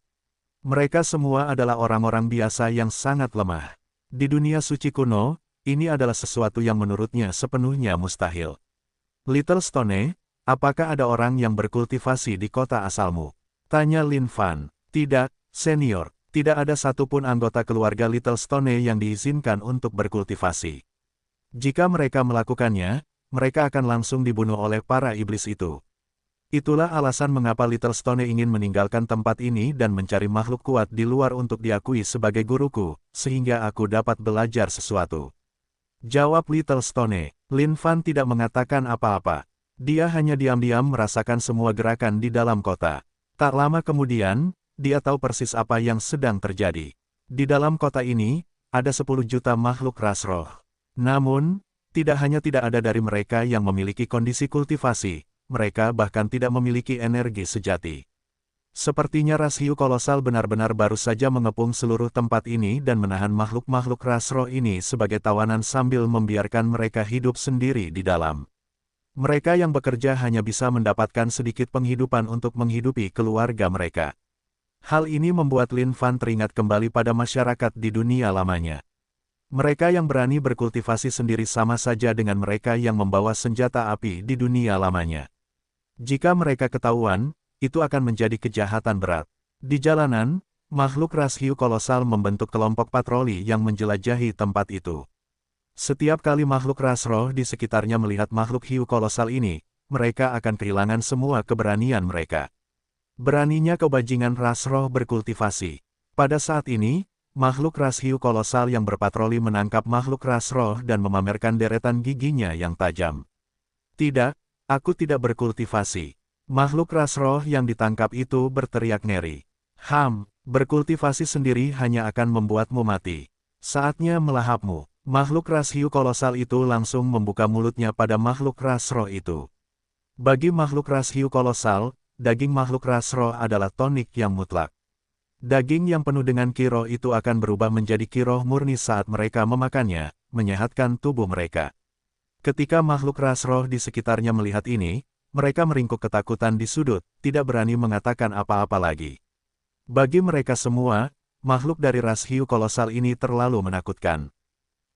Mereka semua adalah orang-orang biasa yang sangat lemah. Di dunia suci kuno, ini adalah sesuatu yang menurutnya sepenuhnya mustahil. Little Stone, apakah ada orang yang berkultivasi di kota asalmu? Tanya Lin Fan. Tidak, senior. Tidak ada satupun anggota keluarga Little Stone yang diizinkan untuk berkultivasi. Jika mereka melakukannya, mereka akan langsung dibunuh oleh para iblis itu. Itulah alasan mengapa Little Stone ingin meninggalkan tempat ini dan mencari makhluk kuat di luar untuk diakui sebagai guruku, sehingga aku dapat belajar sesuatu. Jawab Little Stone. Lin Fan tidak mengatakan apa-apa. Dia hanya diam-diam merasakan semua gerakan di dalam kota. Tak lama kemudian, dia tahu persis apa yang sedang terjadi. Di dalam kota ini, ada 10 juta makhluk ras roh. Namun, tidak hanya tidak ada dari mereka yang memiliki kondisi kultivasi, mereka bahkan tidak memiliki energi sejati. Sepertinya ras hiu kolosal benar-benar baru saja mengepung seluruh tempat ini dan menahan makhluk-makhluk ras roh ini sebagai tawanan sambil membiarkan mereka hidup sendiri di dalam. Mereka yang bekerja hanya bisa mendapatkan sedikit penghidupan untuk menghidupi keluarga mereka. Hal ini membuat Lin Fan teringat kembali pada masyarakat di dunia lamanya. Mereka yang berani berkultivasi sendiri sama saja dengan mereka yang membawa senjata api di dunia lamanya. Jika mereka ketahuan, itu akan menjadi kejahatan berat. Di jalanan, makhluk ras hiu kolosal membentuk kelompok patroli yang menjelajahi tempat itu. Setiap kali makhluk ras roh di sekitarnya melihat makhluk hiu kolosal ini, mereka akan kehilangan semua keberanian mereka. Beraninya kebajingan ras roh berkultivasi. Pada saat ini, makhluk ras hiu kolosal yang berpatroli menangkap makhluk ras roh dan memamerkan deretan giginya yang tajam. Tidak, aku tidak berkultivasi. Makhluk ras roh yang ditangkap itu berteriak ngeri. Berkultivasi sendiri hanya akan membuatmu mati. Saatnya melahapmu. Makhluk ras hiu kolosal itu langsung membuka mulutnya pada makhluk ras roh itu. Bagi makhluk ras hiu kolosal, daging makhluk ras roh adalah tonik yang mutlak. Daging yang penuh dengan qi roh itu akan berubah menjadi qi roh murni saat mereka memakannya, menyehatkan tubuh mereka. Ketika makhluk ras roh di sekitarnya melihat ini, mereka meringkuk ketakutan di sudut, tidak berani mengatakan apa-apa lagi. Bagi mereka semua, makhluk dari ras hiu kolosal ini terlalu menakutkan.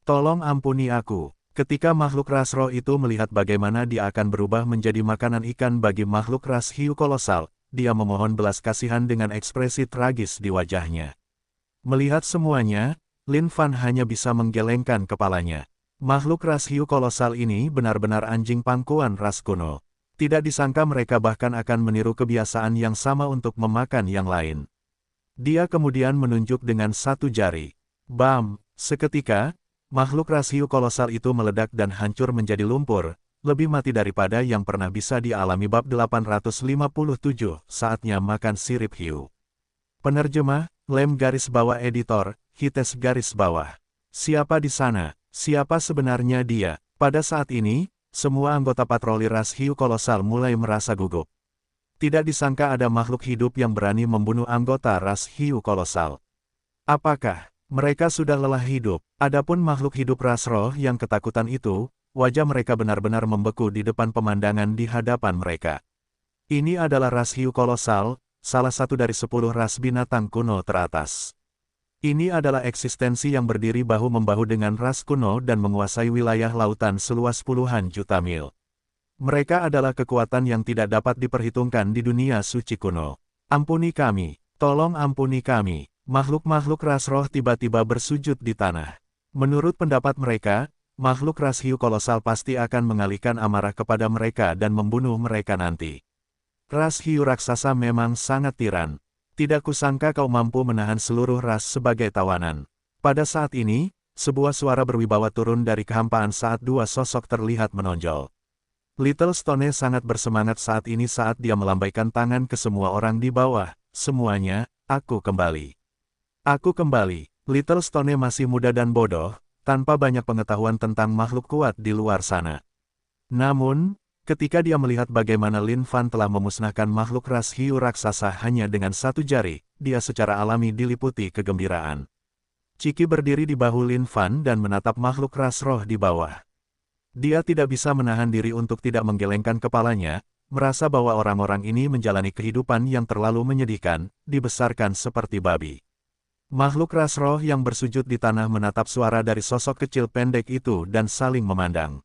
Tolong ampuni aku. Ketika makhluk ras roh itu melihat bagaimana dia akan berubah menjadi makanan ikan bagi makhluk ras hiu kolosal, dia memohon belas kasihan dengan ekspresi tragis di wajahnya. Melihat semuanya, Lin Fan hanya bisa menggelengkan kepalanya. Makhluk ras hiu kolosal ini benar-benar anjing pangkuan ras kuno. Tidak disangka mereka bahkan akan meniru kebiasaan yang sama untuk memakan yang lain. Dia kemudian menunjuk dengan satu jari. Bam! Seketika, makhluk ras hiu kolosal itu meledak dan hancur menjadi lumpur, lebih mati daripada yang pernah bisa dialami bab 857, saatnya makan sirip hiu. Penerjemah, Lem garis bawah editor, Hites garis bawah. Siapa di sana? Siapa sebenarnya dia? Pada saat ini, semua anggota patroli ras hiu kolosal mulai merasa gugup. Tidak disangka ada makhluk hidup yang berani membunuh anggota ras hiu kolosal. Apakah mereka sudah lelah hidup? Adapun makhluk hidup ras roh yang ketakutan itu, wajah mereka benar-benar membeku di depan pemandangan di hadapan mereka. Ini adalah ras hiu kolosal, salah satu dari 10 ras binatang kuno teratas. Ini adalah eksistensi yang berdiri bahu-membahu dengan ras kuno dan menguasai wilayah lautan seluas puluhan juta mil. Mereka adalah kekuatan yang tidak dapat diperhitungkan di dunia suci kuno. Ampuni kami, tolong ampuni kami. Makhluk-makhluk ras roh tiba-tiba bersujud di tanah. Menurut pendapat mereka, makhluk ras hiu kolosal pasti akan mengalihkan amarah kepada mereka dan membunuh mereka nanti. Ras hiu raksasa memang sangat tiran. Tidak kusangka kau mampu menahan seluruh ras sebagai tawanan. Pada saat ini, sebuah suara berwibawa turun dari kehampaan saat dua sosok terlihat menonjol. Little Stone sangat bersemangat saat ini saat dia melambaikan tangan ke semua orang di bawah. Semuanya, aku kembali. Aku kembali. Little Stone masih muda dan bodoh, tanpa banyak pengetahuan tentang makhluk kuat di luar sana. Namun, ketika dia melihat bagaimana Lin Fan telah memusnahkan makhluk ras hiu raksasa hanya dengan satu jari, dia secara alami diliputi kegembiraan. Ciki berdiri di bahu Lin Fan dan menatap makhluk ras roh di bawah. Dia tidak bisa menahan diri untuk tidak menggelengkan kepalanya, merasa bahwa orang-orang ini menjalani kehidupan yang terlalu menyedihkan, dibesarkan seperti babi. Makhluk ras roh yang bersujud di tanah menatap suara dari sosok kecil pendek itu dan saling memandang.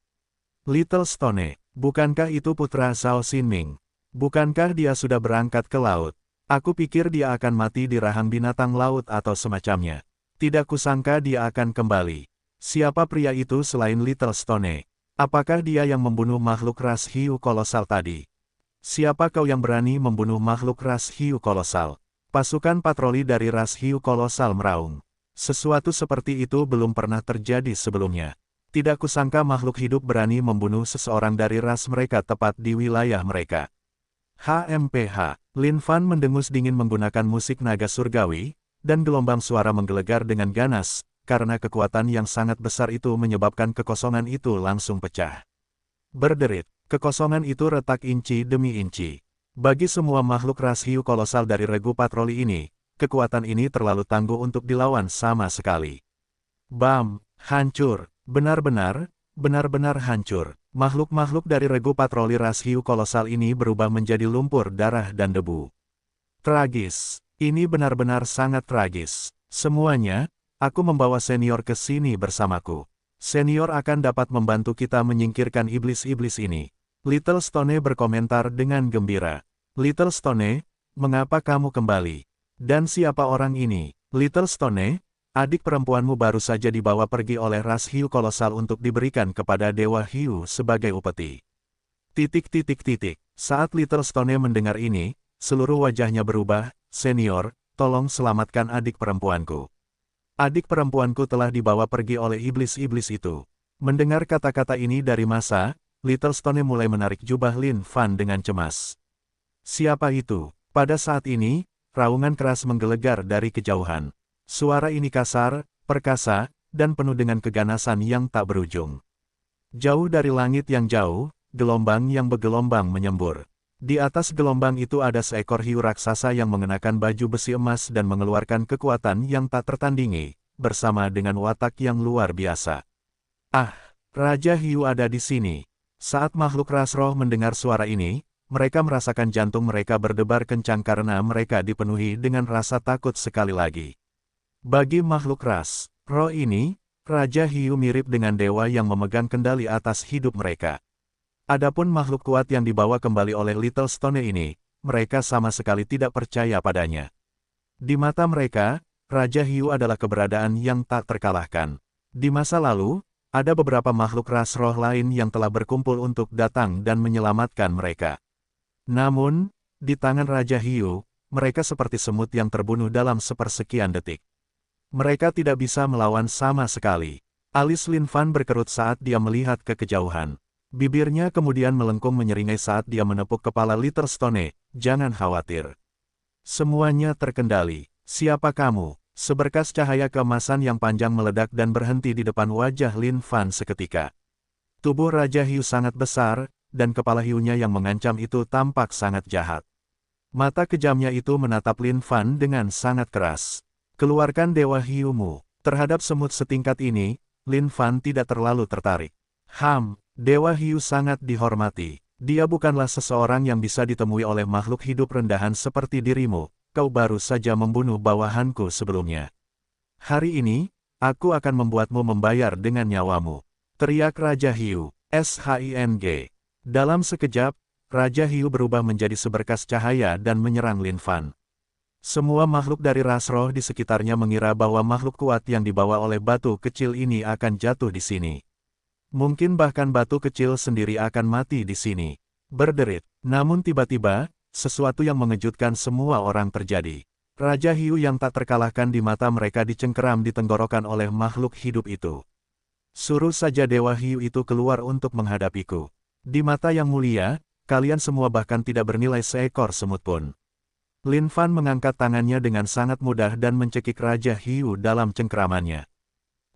Little Stone, bukankah itu putra Zhao Xinming? Bukankah dia sudah berangkat ke laut? Aku pikir dia akan mati di rahang binatang laut atau semacamnya. Tidak kusangka dia akan kembali. Siapa pria itu selain Little Stone? Apakah dia yang membunuh makhluk ras hiu kolosal tadi? Siapa kau yang berani membunuh makhluk ras hiu kolosal? Pasukan patroli dari ras hiu kolosal meraung. Sesuatu seperti itu belum pernah terjadi sebelumnya. Tidak kusangka makhluk hidup berani membunuh seseorang dari ras mereka tepat di wilayah mereka. HMPH, Lin Fan mendengus dingin menggunakan musik naga surgawi, dan gelombang suara menggelegar dengan ganas, karena kekuatan yang sangat besar itu menyebabkan kekosongan itu langsung pecah. Berderit, kekosongan itu retak inci demi inci. Bagi semua makhluk ras hiu kolosal dari regu patroli ini, kekuatan ini terlalu tangguh untuk dilawan sama sekali. Bam! Hancur! Benar-benar hancur. Makhluk-makhluk dari regu patroli ras hiu kolosal ini berubah menjadi lumpur darah dan debu. Tragis. Ini benar-benar sangat tragis. Semuanya, aku membawa senior ke sini bersamaku. Senior akan dapat membantu kita menyingkirkan iblis-iblis ini. Little Stone berkomentar dengan gembira. Little Stone, mengapa kamu kembali? Dan siapa orang ini? Little Stone, adik perempuanmu baru saja dibawa pergi oleh ras hiu kolosal untuk diberikan kepada Dewa Hiu sebagai upeti. Saat Little Stone mendengar ini, seluruh wajahnya berubah. Senior, tolong selamatkan adik perempuanku. Adik perempuanku telah dibawa pergi oleh iblis-iblis itu. Mendengar kata-kata ini dari masa, Little Stone mulai menarik jubah Lin Fan dengan cemas. Siapa itu? Pada saat ini, raungan keras menggelegar dari kejauhan. Suara ini kasar, perkasa, dan penuh dengan keganasan yang tak berujung. Jauh dari langit yang jauh, gelombang yang bergelombang menyembur. Di atas gelombang itu ada seekor hiu raksasa yang mengenakan baju besi emas dan mengeluarkan kekuatan yang tak tertandingi, bersama dengan watak yang luar biasa. Ah, Raja Hiu ada di sini. Saat makhluk ras roh mendengar suara ini, mereka merasakan jantung mereka berdebar kencang karena mereka dipenuhi dengan rasa takut sekali lagi. Bagi makhluk ras roh ini, Raja Hiu mirip dengan dewa yang memegang kendali atas hidup mereka. Adapun makhluk kuat yang dibawa kembali oleh Little Stone ini, mereka sama sekali tidak percaya padanya. Di mata mereka, Raja Hiu adalah keberadaan yang tak terkalahkan. Di masa lalu, ada beberapa makhluk ras roh lain yang telah berkumpul untuk datang dan menyelamatkan mereka. Namun, di tangan Raja Hiu, mereka seperti semut yang terbunuh dalam sepersekian detik. Mereka tidak bisa melawan sama sekali. Alis Lin Fan berkerut saat dia melihat ke kejauhan. Bibirnya kemudian melengkung menyeringai saat dia menepuk kepala Little Stone. Jangan khawatir. Semuanya terkendali. Siapa kamu? Seberkas cahaya keemasan yang panjang meledak dan berhenti di depan wajah Lin Fan seketika. Tubuh Raja Hiu sangat besar, dan kepala hiunya yang mengancam itu tampak sangat jahat. Mata kejamnya itu menatap Lin Fan dengan sangat keras. Keluarkan Dewa Hiumu. Terhadap semut setingkat ini, Lin Fan tidak terlalu tertarik. Dewa Hiu sangat dihormati. Dia bukanlah seseorang yang bisa ditemui oleh makhluk hidup rendahan seperti dirimu. Kau baru saja membunuh bawahanku sebelumnya. Hari ini, aku akan membuatmu membayar dengan nyawamu. Teriak Raja Hiu. Shing. Dalam sekejap, Raja Hiu berubah menjadi seberkas cahaya dan menyerang Lin Fan. Semua makhluk dari ras roh di sekitarnya mengira bahwa makhluk kuat yang dibawa oleh batu kecil ini akan jatuh di sini. Mungkin bahkan batu kecil sendiri akan mati di sini. Berderit. Namun tiba-tiba, sesuatu yang mengejutkan semua orang terjadi. Raja Hiu yang tak terkalahkan di mata mereka dicengkeram di tenggorokan oleh makhluk hidup itu. Suruh saja Dewa Hiu itu keluar untuk menghadapiku. Di mata yang mulia, kalian semua bahkan tidak bernilai seekor semut pun. Lin Fan mengangkat tangannya dengan sangat mudah dan mencekik Raja Hiu dalam cengkeramannya.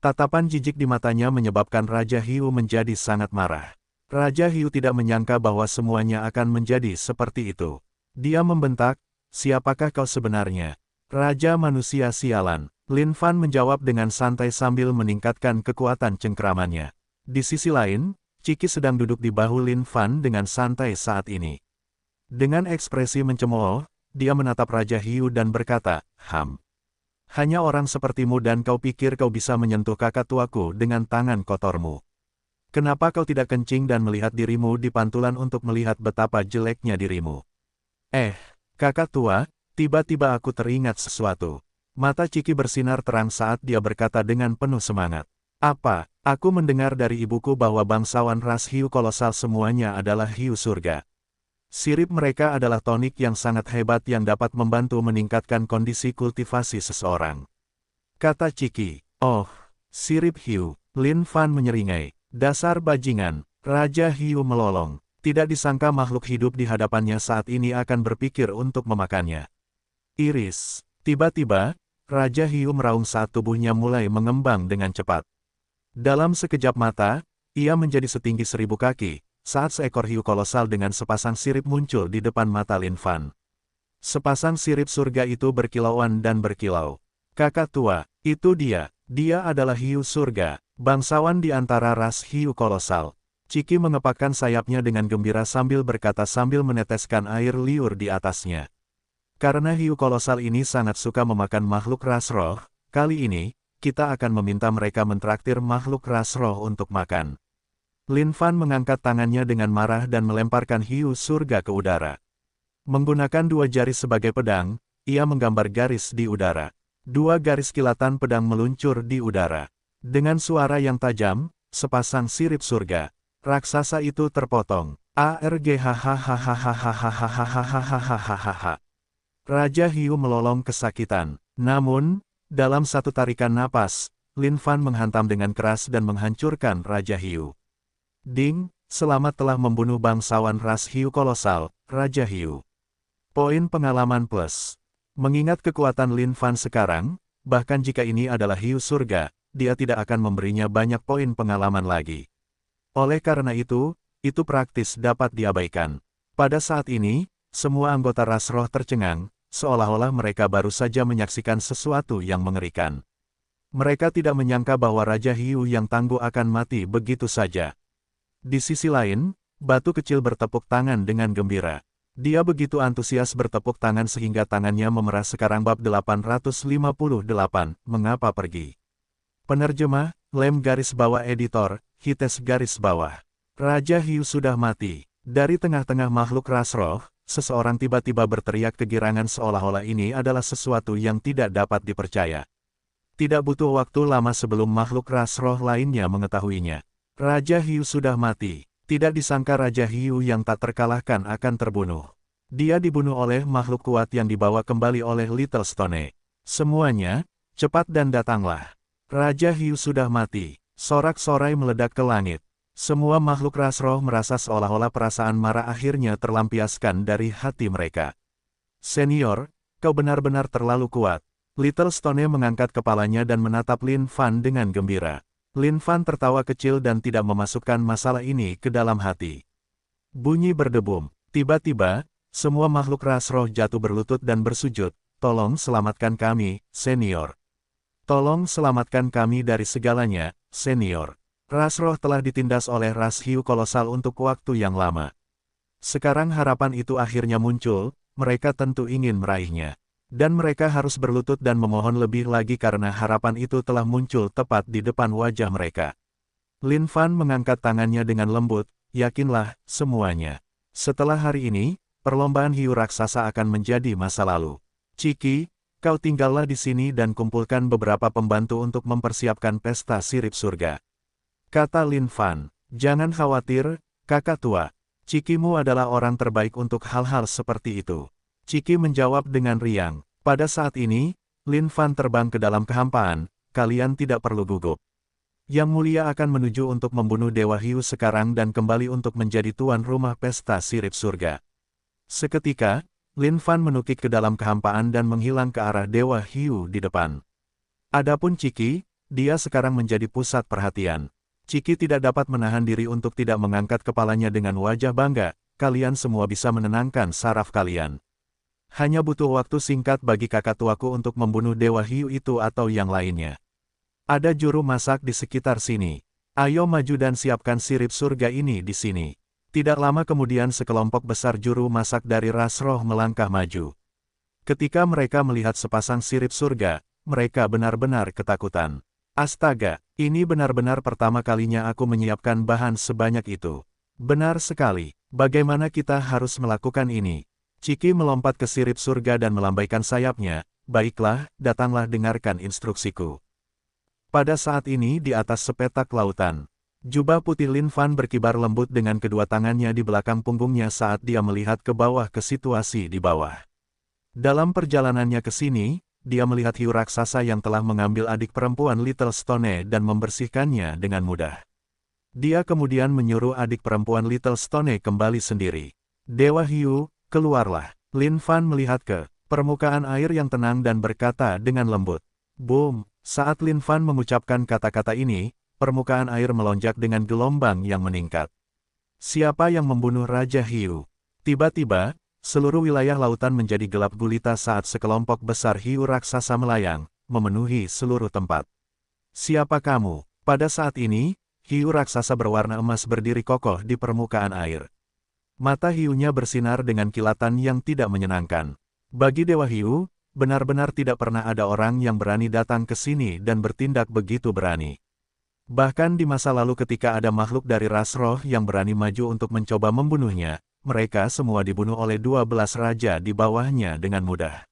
Tatapan jijik di matanya menyebabkan Raja Hiu menjadi sangat marah. Raja Hiu tidak menyangka bahwa semuanya akan menjadi seperti itu. Dia membentak, siapakah kau sebenarnya? Raja manusia sialan. Lin Fan menjawab dengan santai sambil meningkatkan kekuatan cengkeramannya. Di sisi lain, Ciki sedang duduk di bahu Lin Fan dengan santai saat ini. Dengan ekspresi mencemooh, dia menatap Raja Hiu dan berkata, Hanya orang sepertimu dan kau pikir kau bisa menyentuh kakak tuaku dengan tangan kotormu. Kenapa kau tidak kencing dan melihat dirimu di pantulan untuk melihat betapa jeleknya dirimu? Kakak tua, tiba-tiba aku teringat sesuatu. Mata Ciki bersinar terang saat dia berkata dengan penuh semangat. Apa? Aku mendengar dari ibuku bahwa bangsawan ras hiu kolosal semuanya adalah hiu surga. Sirip mereka adalah tonik yang sangat hebat yang dapat membantu meningkatkan kondisi kultivasi seseorang. Kata Ciki. Oh, sirip hiu. Lin Fan menyeringai. Dasar bajingan. Raja Hiu melolong. Tidak disangka makhluk hidup di hadapannya saat ini akan berpikir untuk memakannya. Iris. Tiba-tiba, Raja Hiu meraung saat tubuhnya mulai mengembang dengan cepat. Dalam sekejap mata, ia menjadi setinggi 1000 kaki. Saat seekor hiu kolosal dengan sepasang sirip muncul di depan mata Lin Fan. Sepasang sirip surga itu berkilauan dan berkilau. Kakak tua, itu dia. Dia adalah hiu surga, bangsawan di antara ras hiu kolosal. Ciki mengepakkan sayapnya dengan gembira sambil berkata sambil meneteskan air liur di atasnya. Karena hiu kolosal ini sangat suka memakan makhluk ras roh, kali ini, kita akan meminta mereka mentraktir makhluk ras roh untuk makan. Lin Fan mengangkat tangannya dengan marah dan melemparkan hiu surga ke udara. Menggunakan 2 jari sebagai pedang, ia menggambar garis di udara. 2 garis kilatan pedang meluncur di udara. Dengan suara yang tajam, sepasang sirip surga raksasa itu terpotong. Raja Hiu melolong kesakitan. Namun, dalam satu tarikan napas, Lin Fan menghantam dengan keras dan menghancurkan Raja Hiu. Ding, selamat telah membunuh bangsawan ras hiu kolosal, Raja Hiu. Poin pengalaman plus. Mengingat kekuatan Lin Fan sekarang, bahkan jika ini adalah hiu surga, dia tidak akan memberinya banyak poin pengalaman lagi. Oleh karena itu praktis dapat diabaikan. Pada saat ini, semua anggota ras roh tercengang, seolah-olah mereka baru saja menyaksikan sesuatu yang mengerikan. Mereka tidak menyangka bahwa Raja Hiu yang tangguh akan mati begitu saja. Di sisi lain, batu kecil bertepuk tangan dengan gembira. Dia begitu antusias bertepuk tangan sehingga tangannya memerah sekarang bab 858, mengapa pergi. Penerjemah, Lem garis bawah editor, Hites garis bawah. Raja Hiu sudah mati. Dari tengah-tengah makhluk ras roh, seseorang tiba-tiba berteriak kegirangan seolah-olah ini adalah sesuatu yang tidak dapat dipercaya. Tidak butuh waktu lama sebelum makhluk ras roh lainnya mengetahuinya. Raja Hiu sudah mati. Tidak disangka Raja Hiu yang tak terkalahkan akan terbunuh. Dia dibunuh oleh makhluk kuat yang dibawa kembali oleh Little Stone. Semuanya, cepat dan datanglah. Raja Hiu sudah mati. Sorak-sorai meledak ke langit. Semua makhluk ras roh merasa seolah-olah perasaan marah akhirnya terlampiaskan dari hati mereka. Senior, kau benar-benar terlalu kuat. Little Stone mengangkat kepalanya dan menatap Lin Fan dengan gembira. Lin Fan tertawa kecil dan tidak memasukkan masalah ini ke dalam hati. Bunyi berdebum. Tiba-tiba, semua makhluk ras roh jatuh berlutut dan bersujud. Tolong selamatkan kami, senior. Tolong selamatkan kami dari segalanya, senior. Ras roh telah ditindas oleh ras hiu kolosal untuk waktu yang lama. Sekarang harapan itu akhirnya muncul, mereka tentu ingin meraihnya. Dan mereka harus berlutut dan memohon lebih lagi karena harapan itu telah muncul tepat di depan wajah mereka. Lin Fan mengangkat tangannya dengan lembut, yakinlah, semuanya. Setelah hari ini, perlombaan hiu raksasa akan menjadi masa lalu. Ciki, kau tinggallah di sini dan kumpulkan beberapa pembantu untuk mempersiapkan pesta sirip surga. Kata Lin Fan, jangan khawatir, kakak tua. Cikimu adalah orang terbaik untuk hal-hal seperti itu. Ciki menjawab dengan riang. Pada saat ini, Lin Fan terbang ke dalam kehampaan, kalian tidak perlu gugup. Yang mulia akan menuju untuk membunuh Dewa Hiu sekarang dan kembali untuk menjadi tuan rumah pesta sirip surga. Seketika, Lin Fan menukik ke dalam kehampaan dan menghilang ke arah Dewa Hiu di depan. Adapun Ciki, dia sekarang menjadi pusat perhatian. Ciki tidak dapat menahan diri untuk tidak mengangkat kepalanya dengan wajah bangga, kalian semua bisa menenangkan saraf kalian. Hanya butuh waktu singkat bagi kakak tuaku untuk membunuh Dewa Hiu itu atau yang lainnya. Ada juru masak di sekitar sini. Ayo maju dan siapkan sirip surga ini di sini. Tidak lama kemudian sekelompok besar juru masak dari ras roh melangkah maju. Ketika mereka melihat sepasang sirip surga, mereka benar-benar ketakutan. Astaga, ini benar-benar pertama kalinya aku menyiapkan bahan sebanyak itu. Benar sekali, bagaimana kita harus melakukan ini? Ciki melompat ke sirip surga dan melambaikan sayapnya, baiklah, datanglah dengarkan instruksiku. Pada saat ini di atas sepetak lautan, jubah putih Lin Fan berkibar lembut dengan kedua tangannya di belakang punggungnya saat dia melihat ke bawah ke situasi di bawah. Dalam perjalanannya ke sini, dia melihat hiu raksasa yang telah mengambil adik perempuan Little Stone dan membersihkannya dengan mudah. Dia kemudian menyuruh adik perempuan Little Stone kembali sendiri. Dewa Hiu, keluarlah. Lin Fan melihat ke permukaan air yang tenang dan berkata dengan lembut. Boom! Saat Lin Fan mengucapkan kata-kata ini, permukaan air melonjak dengan gelombang yang meningkat. Siapa yang membunuh Raja Hiu? Tiba-tiba, seluruh wilayah lautan menjadi gelap gulita saat sekelompok besar hiu raksasa melayang, memenuhi seluruh tempat. Siapa kamu? Pada saat ini, hiu raksasa berwarna emas berdiri kokoh di permukaan air. Mata hiunya bersinar dengan kilatan yang tidak menyenangkan. Bagi Dewa Hiu, benar-benar tidak pernah ada orang yang berani datang ke sini dan bertindak begitu berani. Bahkan di masa lalu ketika ada makhluk dari ras roh yang berani maju untuk mencoba membunuhnya, mereka semua dibunuh oleh 12 raja di bawahnya dengan mudah.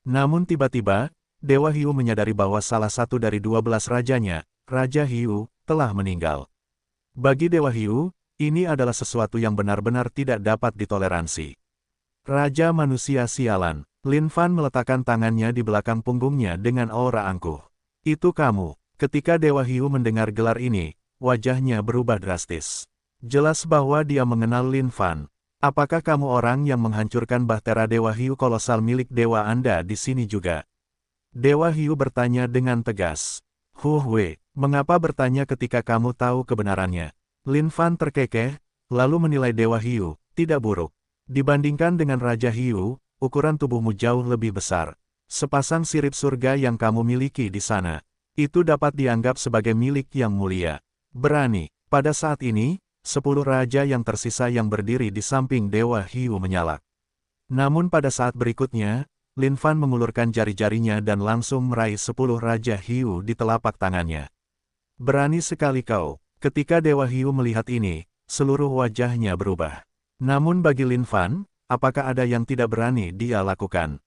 Namun tiba-tiba, Dewa Hiu menyadari bahwa salah satu dari 12 rajanya, Raja Hiu, telah meninggal. Bagi Dewa Hiu, ini adalah sesuatu yang benar-benar tidak dapat ditoleransi. Raja manusia sialan. Lin Fan meletakkan tangannya di belakang punggungnya dengan aura angkuh. Itu kamu. Ketika Dewa Hiu mendengar gelar ini, wajahnya berubah drastis. Jelas bahwa dia mengenal Lin Fan. Apakah kamu orang yang menghancurkan bahtera Dewa Hiu kolosal milik Dewa Anda di sini juga? Dewa Hiu bertanya dengan tegas. Wei, mengapa bertanya ketika kamu tahu kebenarannya? Lin Fan terkekeh, lalu menilai Dewa Hiu, tidak buruk. Dibandingkan dengan Raja Hiu, ukuran tubuhmu jauh lebih besar. Sepasang sirip surga yang kamu miliki di sana, itu dapat dianggap sebagai milik yang mulia. Berani, pada saat ini, 10 raja yang tersisa yang berdiri di samping Dewa Hiu menyalak. Namun pada saat berikutnya, Lin Fan mengulurkan jari-jarinya dan langsung meraih 10 raja hiu di telapak tangannya. Berani sekali kau. Ketika Dewa Hiu melihat ini, seluruh wajahnya berubah. Namun bagi Lin Fan, apakah ada yang tidak berani dia lakukan?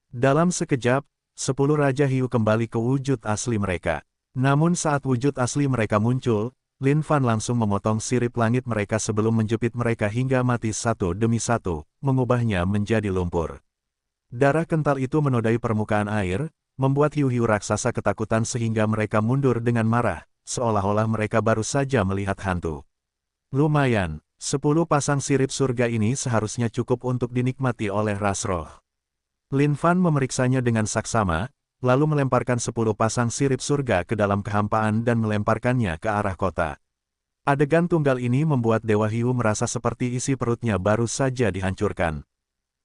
Dalam sekejap, 10 Raja Hiu kembali ke wujud asli mereka. Namun saat wujud asli mereka muncul, Lin Fan langsung memotong sirip langit mereka sebelum menjepit mereka hingga mati satu demi satu, mengubahnya menjadi lumpur. Darah kental itu menodai permukaan air, membuat hiu-hiu raksasa ketakutan sehingga mereka mundur dengan marah, seolah-olah mereka baru saja melihat hantu. Lumayan, 10 pasang sirip surga ini seharusnya cukup untuk dinikmati oleh ras roh. Lin Fan memeriksanya dengan saksama, lalu melemparkan 10 pasang sirip surga ke dalam kehampaan dan melemparkannya ke arah kota. Adegan tunggal ini membuat Dewa Hiu merasa seperti isi perutnya baru saja dihancurkan.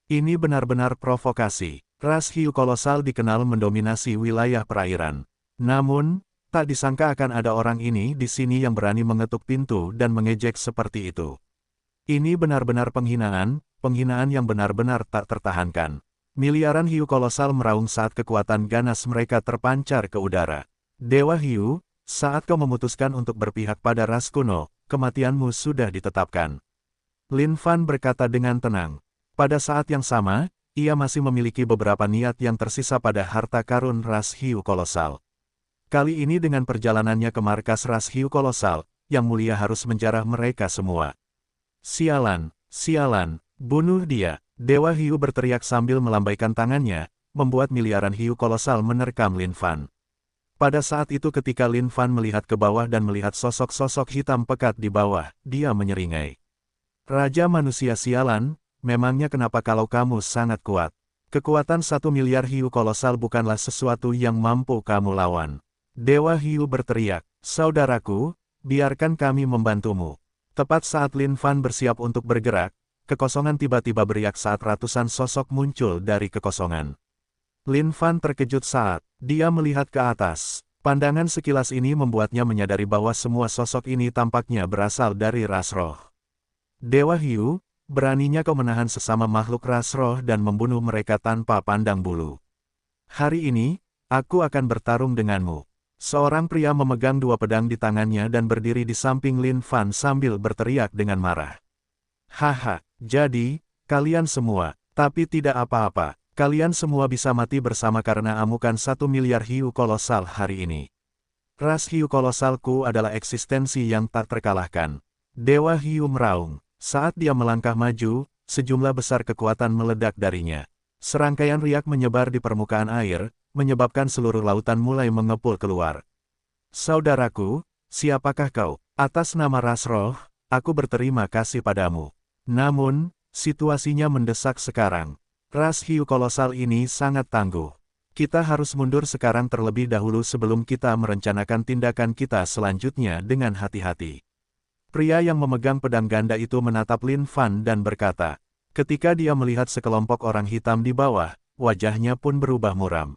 Ini benar-benar provokasi. Ras hiu kolosal dikenal mendominasi wilayah perairan. Namun, tak disangka akan ada orang ini di sini yang berani mengetuk pintu dan mengejek seperti itu. Ini benar-benar penghinaan yang benar-benar tak tertahankan. Miliaran hiu kolosal meraung saat kekuatan ganas mereka terpancar ke udara. Dewa Hiu, saat kau memutuskan untuk berpihak pada ras kuno, kematianmu sudah ditetapkan. Lin Fan berkata dengan tenang. Pada saat yang sama, ia masih memiliki beberapa niat yang tersisa pada harta karun ras hiu kolosal. Kali ini dengan perjalanannya ke markas ras hiu kolosal, Yang Mulia harus menjarah mereka semua. Sialan, sialan, bunuh dia. Dewa Hiu berteriak sambil melambaikan tangannya, membuat miliaran hiu kolosal menerkam Lin Fan. Pada saat itu ketika Lin Fan melihat ke bawah dan melihat sosok-sosok hitam pekat di bawah, dia menyeringai. Raja manusia sialan, memangnya kenapa kalau kamu sangat kuat? Kekuatan 1 miliar hiu kolosal bukanlah sesuatu yang mampu kamu lawan. Dewa Hiu berteriak, saudaraku, biarkan kami membantumu. Tepat saat Lin Fan bersiap untuk bergerak, kekosongan tiba-tiba beriak saat ratusan sosok muncul dari kekosongan. Lin Fan terkejut saat dia melihat ke atas. Pandangan sekilas ini membuatnya menyadari bahwa semua sosok ini tampaknya berasal dari ras roh. Dewa Hiu, beraninya kau menahan sesama makhluk ras roh dan membunuh mereka tanpa pandang bulu. Hari ini, aku akan bertarung denganmu. Seorang pria memegang 2 pedang di tangannya dan berdiri di samping Lin Fan sambil berteriak dengan marah. Haha, jadi, kalian semua, tapi tidak apa-apa, kalian semua bisa mati bersama karena amukan 1 miliar hiu kolosal hari ini. Ras hiu kolosalku adalah eksistensi yang tak terkalahkan. Dewa Hiu meraung. Saat dia melangkah maju, sejumlah besar kekuatan meledak darinya. Serangkaian riak menyebar di permukaan air, menyebabkan seluruh lautan mulai mengepul keluar. Saudaraku, siapakah kau? Atas nama ras roh, aku berterima kasih padamu. Namun, situasinya mendesak sekarang. Ras hiu kolosal ini sangat tangguh. Kita harus mundur sekarang terlebih dahulu sebelum kita merencanakan tindakan kita selanjutnya dengan hati-hati. Pria yang memegang pedang ganda itu menatap Lin Fan dan berkata, ketika dia melihat sekelompok orang hitam di bawah, wajahnya pun berubah muram.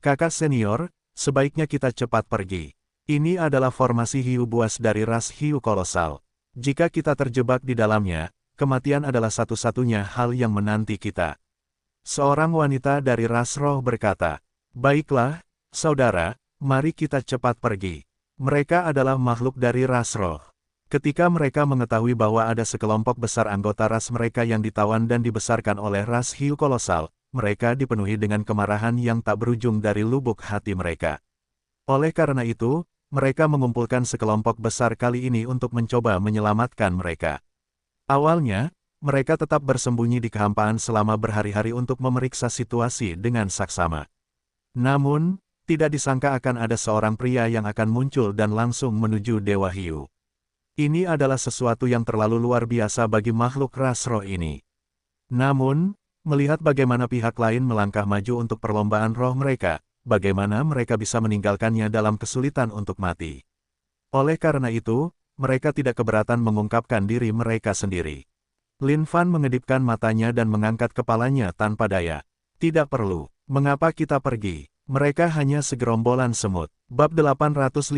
Kakak senior, sebaiknya kita cepat pergi. Ini adalah formasi hiu buas dari ras hiu kolosal. Jika kita terjebak di dalamnya, kematian adalah satu-satunya hal yang menanti kita. Seorang wanita dari ras roh berkata, baiklah, saudara, mari kita cepat pergi. Mereka adalah makhluk dari ras roh. Ketika mereka mengetahui bahwa ada sekelompok besar anggota ras mereka yang ditawan dan dibesarkan oleh ras hiu kolosal, mereka dipenuhi dengan kemarahan yang tak berujung dari lubuk hati mereka. Oleh karena itu, mereka mengumpulkan sekelompok besar kali ini untuk mencoba menyelamatkan mereka. Awalnya, mereka tetap bersembunyi di kehampaan selama berhari-hari untuk memeriksa situasi dengan saksama. Namun, tidak disangka akan ada seorang pria yang akan muncul dan langsung menuju Dewa Hiu. Ini adalah sesuatu yang terlalu luar biasa bagi makhluk ras roh ini. Namun, melihat bagaimana pihak lain melangkah maju untuk perlombaan roh mereka, bagaimana mereka bisa meninggalkannya dalam kesulitan untuk mati. Oleh karena itu, mereka tidak keberatan mengungkapkan diri mereka sendiri. Lin Fan mengedipkan matanya dan mengangkat kepalanya tanpa daya. Tidak perlu. Mengapa kita pergi? Mereka hanya segerombolan semut. Bab 859,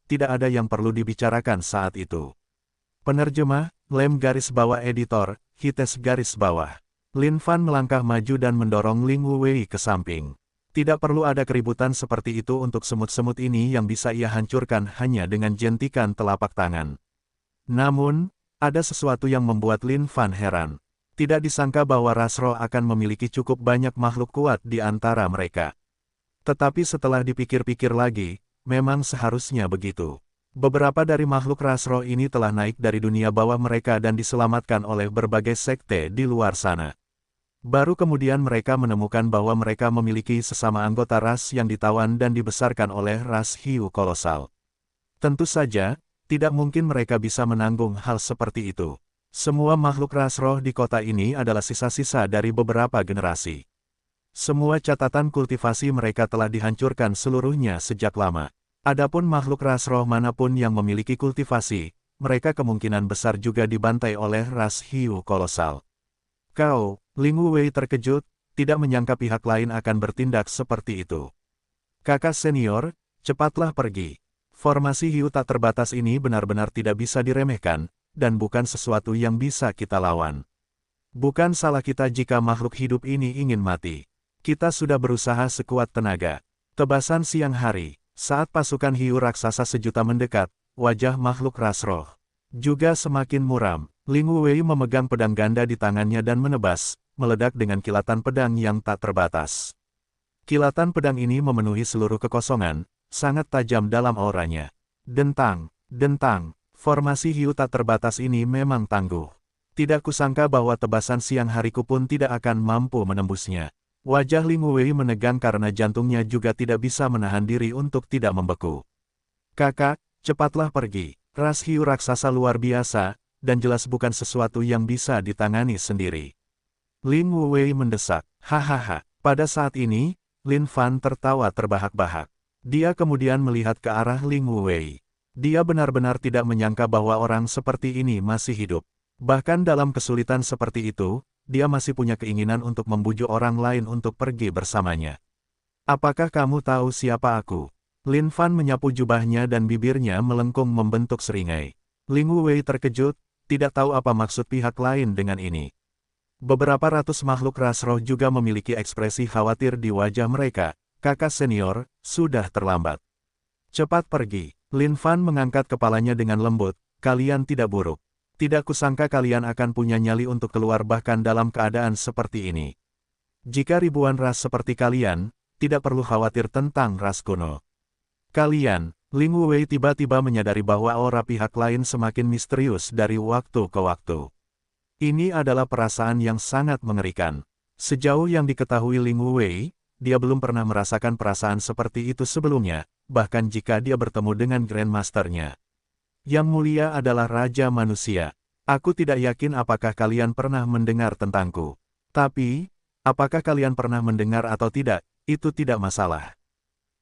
tidak ada yang perlu dibicarakan saat itu. Penerjemah, Lem garis bawah editor, Hites garis bawah. Lin Fan melangkah maju dan mendorong Ling Wuwei ke samping. Tidak perlu ada keributan seperti itu untuk semut-semut ini yang bisa ia hancurkan hanya dengan jentikan telapak tangan. Namun, ada sesuatu yang membuat Lin Fan heran. Tidak disangka bahwa ras roh akan memiliki cukup banyak makhluk kuat di antara mereka. Tetapi setelah dipikir-pikir lagi, memang seharusnya begitu. Beberapa dari makhluk ras roh ini telah naik dari dunia bawah mereka dan diselamatkan oleh berbagai sekte di luar sana. Baru kemudian mereka menemukan bahwa mereka memiliki sesama anggota ras yang ditawan dan dibesarkan oleh ras hiu kolosal. Tentu saja, tidak mungkin mereka bisa menanggung hal seperti itu. Semua makhluk ras roh di kota ini adalah sisa-sisa dari beberapa generasi. Semua catatan kultivasi mereka telah dihancurkan seluruhnya sejak lama. Adapun makhluk ras roh manapun yang memiliki kultivasi, mereka kemungkinan besar juga dibantai oleh ras hiu kolosal. Kau, Ling Wuwei terkejut, tidak menyangka pihak lain akan bertindak seperti itu. Kakak senior, cepatlah pergi. Formasi hiu tak terbatas ini benar-benar tidak bisa diremehkan, dan bukan sesuatu yang bisa kita lawan. Bukan salah kita jika makhluk hidup ini ingin mati. Kita sudah berusaha sekuat tenaga. Tebasan siang hari, saat pasukan hiu raksasa sejuta mendekat, wajah makhluk ras roh juga semakin muram. Ling Wuwei memegang pedang ganda di tangannya dan menebas, meledak dengan kilatan pedang yang tak terbatas. Kilatan pedang ini memenuhi seluruh kekosongan, sangat tajam dalam auranya. Dentang, dentang. Formasi hiu tak terbatas ini memang tangguh. Tidak kusangka bahwa tebasan siang hariku pun tidak akan mampu menembusnya. Wajah Ling Wuwei menegang karena jantungnya juga tidak bisa menahan diri untuk tidak membeku. Kakak, cepatlah pergi. Ras hiu raksasa luar biasa, dan jelas bukan sesuatu yang bisa ditangani sendiri. Lin Wuwei mendesak. Hahaha. Pada saat ini, Lin Fan tertawa terbahak-bahak. Dia kemudian melihat ke arah Ling Wuwei. Dia benar-benar tidak menyangka bahwa orang seperti ini masih hidup. Bahkan dalam kesulitan seperti itu, dia masih punya keinginan untuk membujuk orang lain untuk pergi bersamanya. Apakah kamu tahu siapa aku? Lin Fan menyapu jubahnya dan bibirnya melengkung membentuk seringai. Ling Wuwei terkejut, tidak tahu apa maksud pihak lain dengan ini. Beberapa ratus makhluk ras roh juga memiliki ekspresi khawatir di wajah mereka. Kakak senior, sudah terlambat. Cepat pergi. Lin Fan mengangkat kepalanya dengan lembut, kalian tidak buruk. Tidak kusangka kalian akan punya nyali untuk keluar bahkan dalam keadaan seperti ini. Jika ribuan ras seperti kalian, tidak perlu khawatir tentang ras kuno. Kalian, Ling Wuwei tiba-tiba menyadari bahwa aura pihak lain semakin misterius dari waktu ke waktu. Ini adalah perasaan yang sangat mengerikan. Sejauh yang diketahui Ling Wuwei, dia belum pernah merasakan perasaan seperti itu sebelumnya, bahkan jika dia bertemu dengan Grandmaster-nya. Yang mulia adalah Raja Manusia. Aku tidak yakin apakah kalian pernah mendengar tentangku. Tapi, apakah kalian pernah mendengar atau tidak, itu tidak masalah.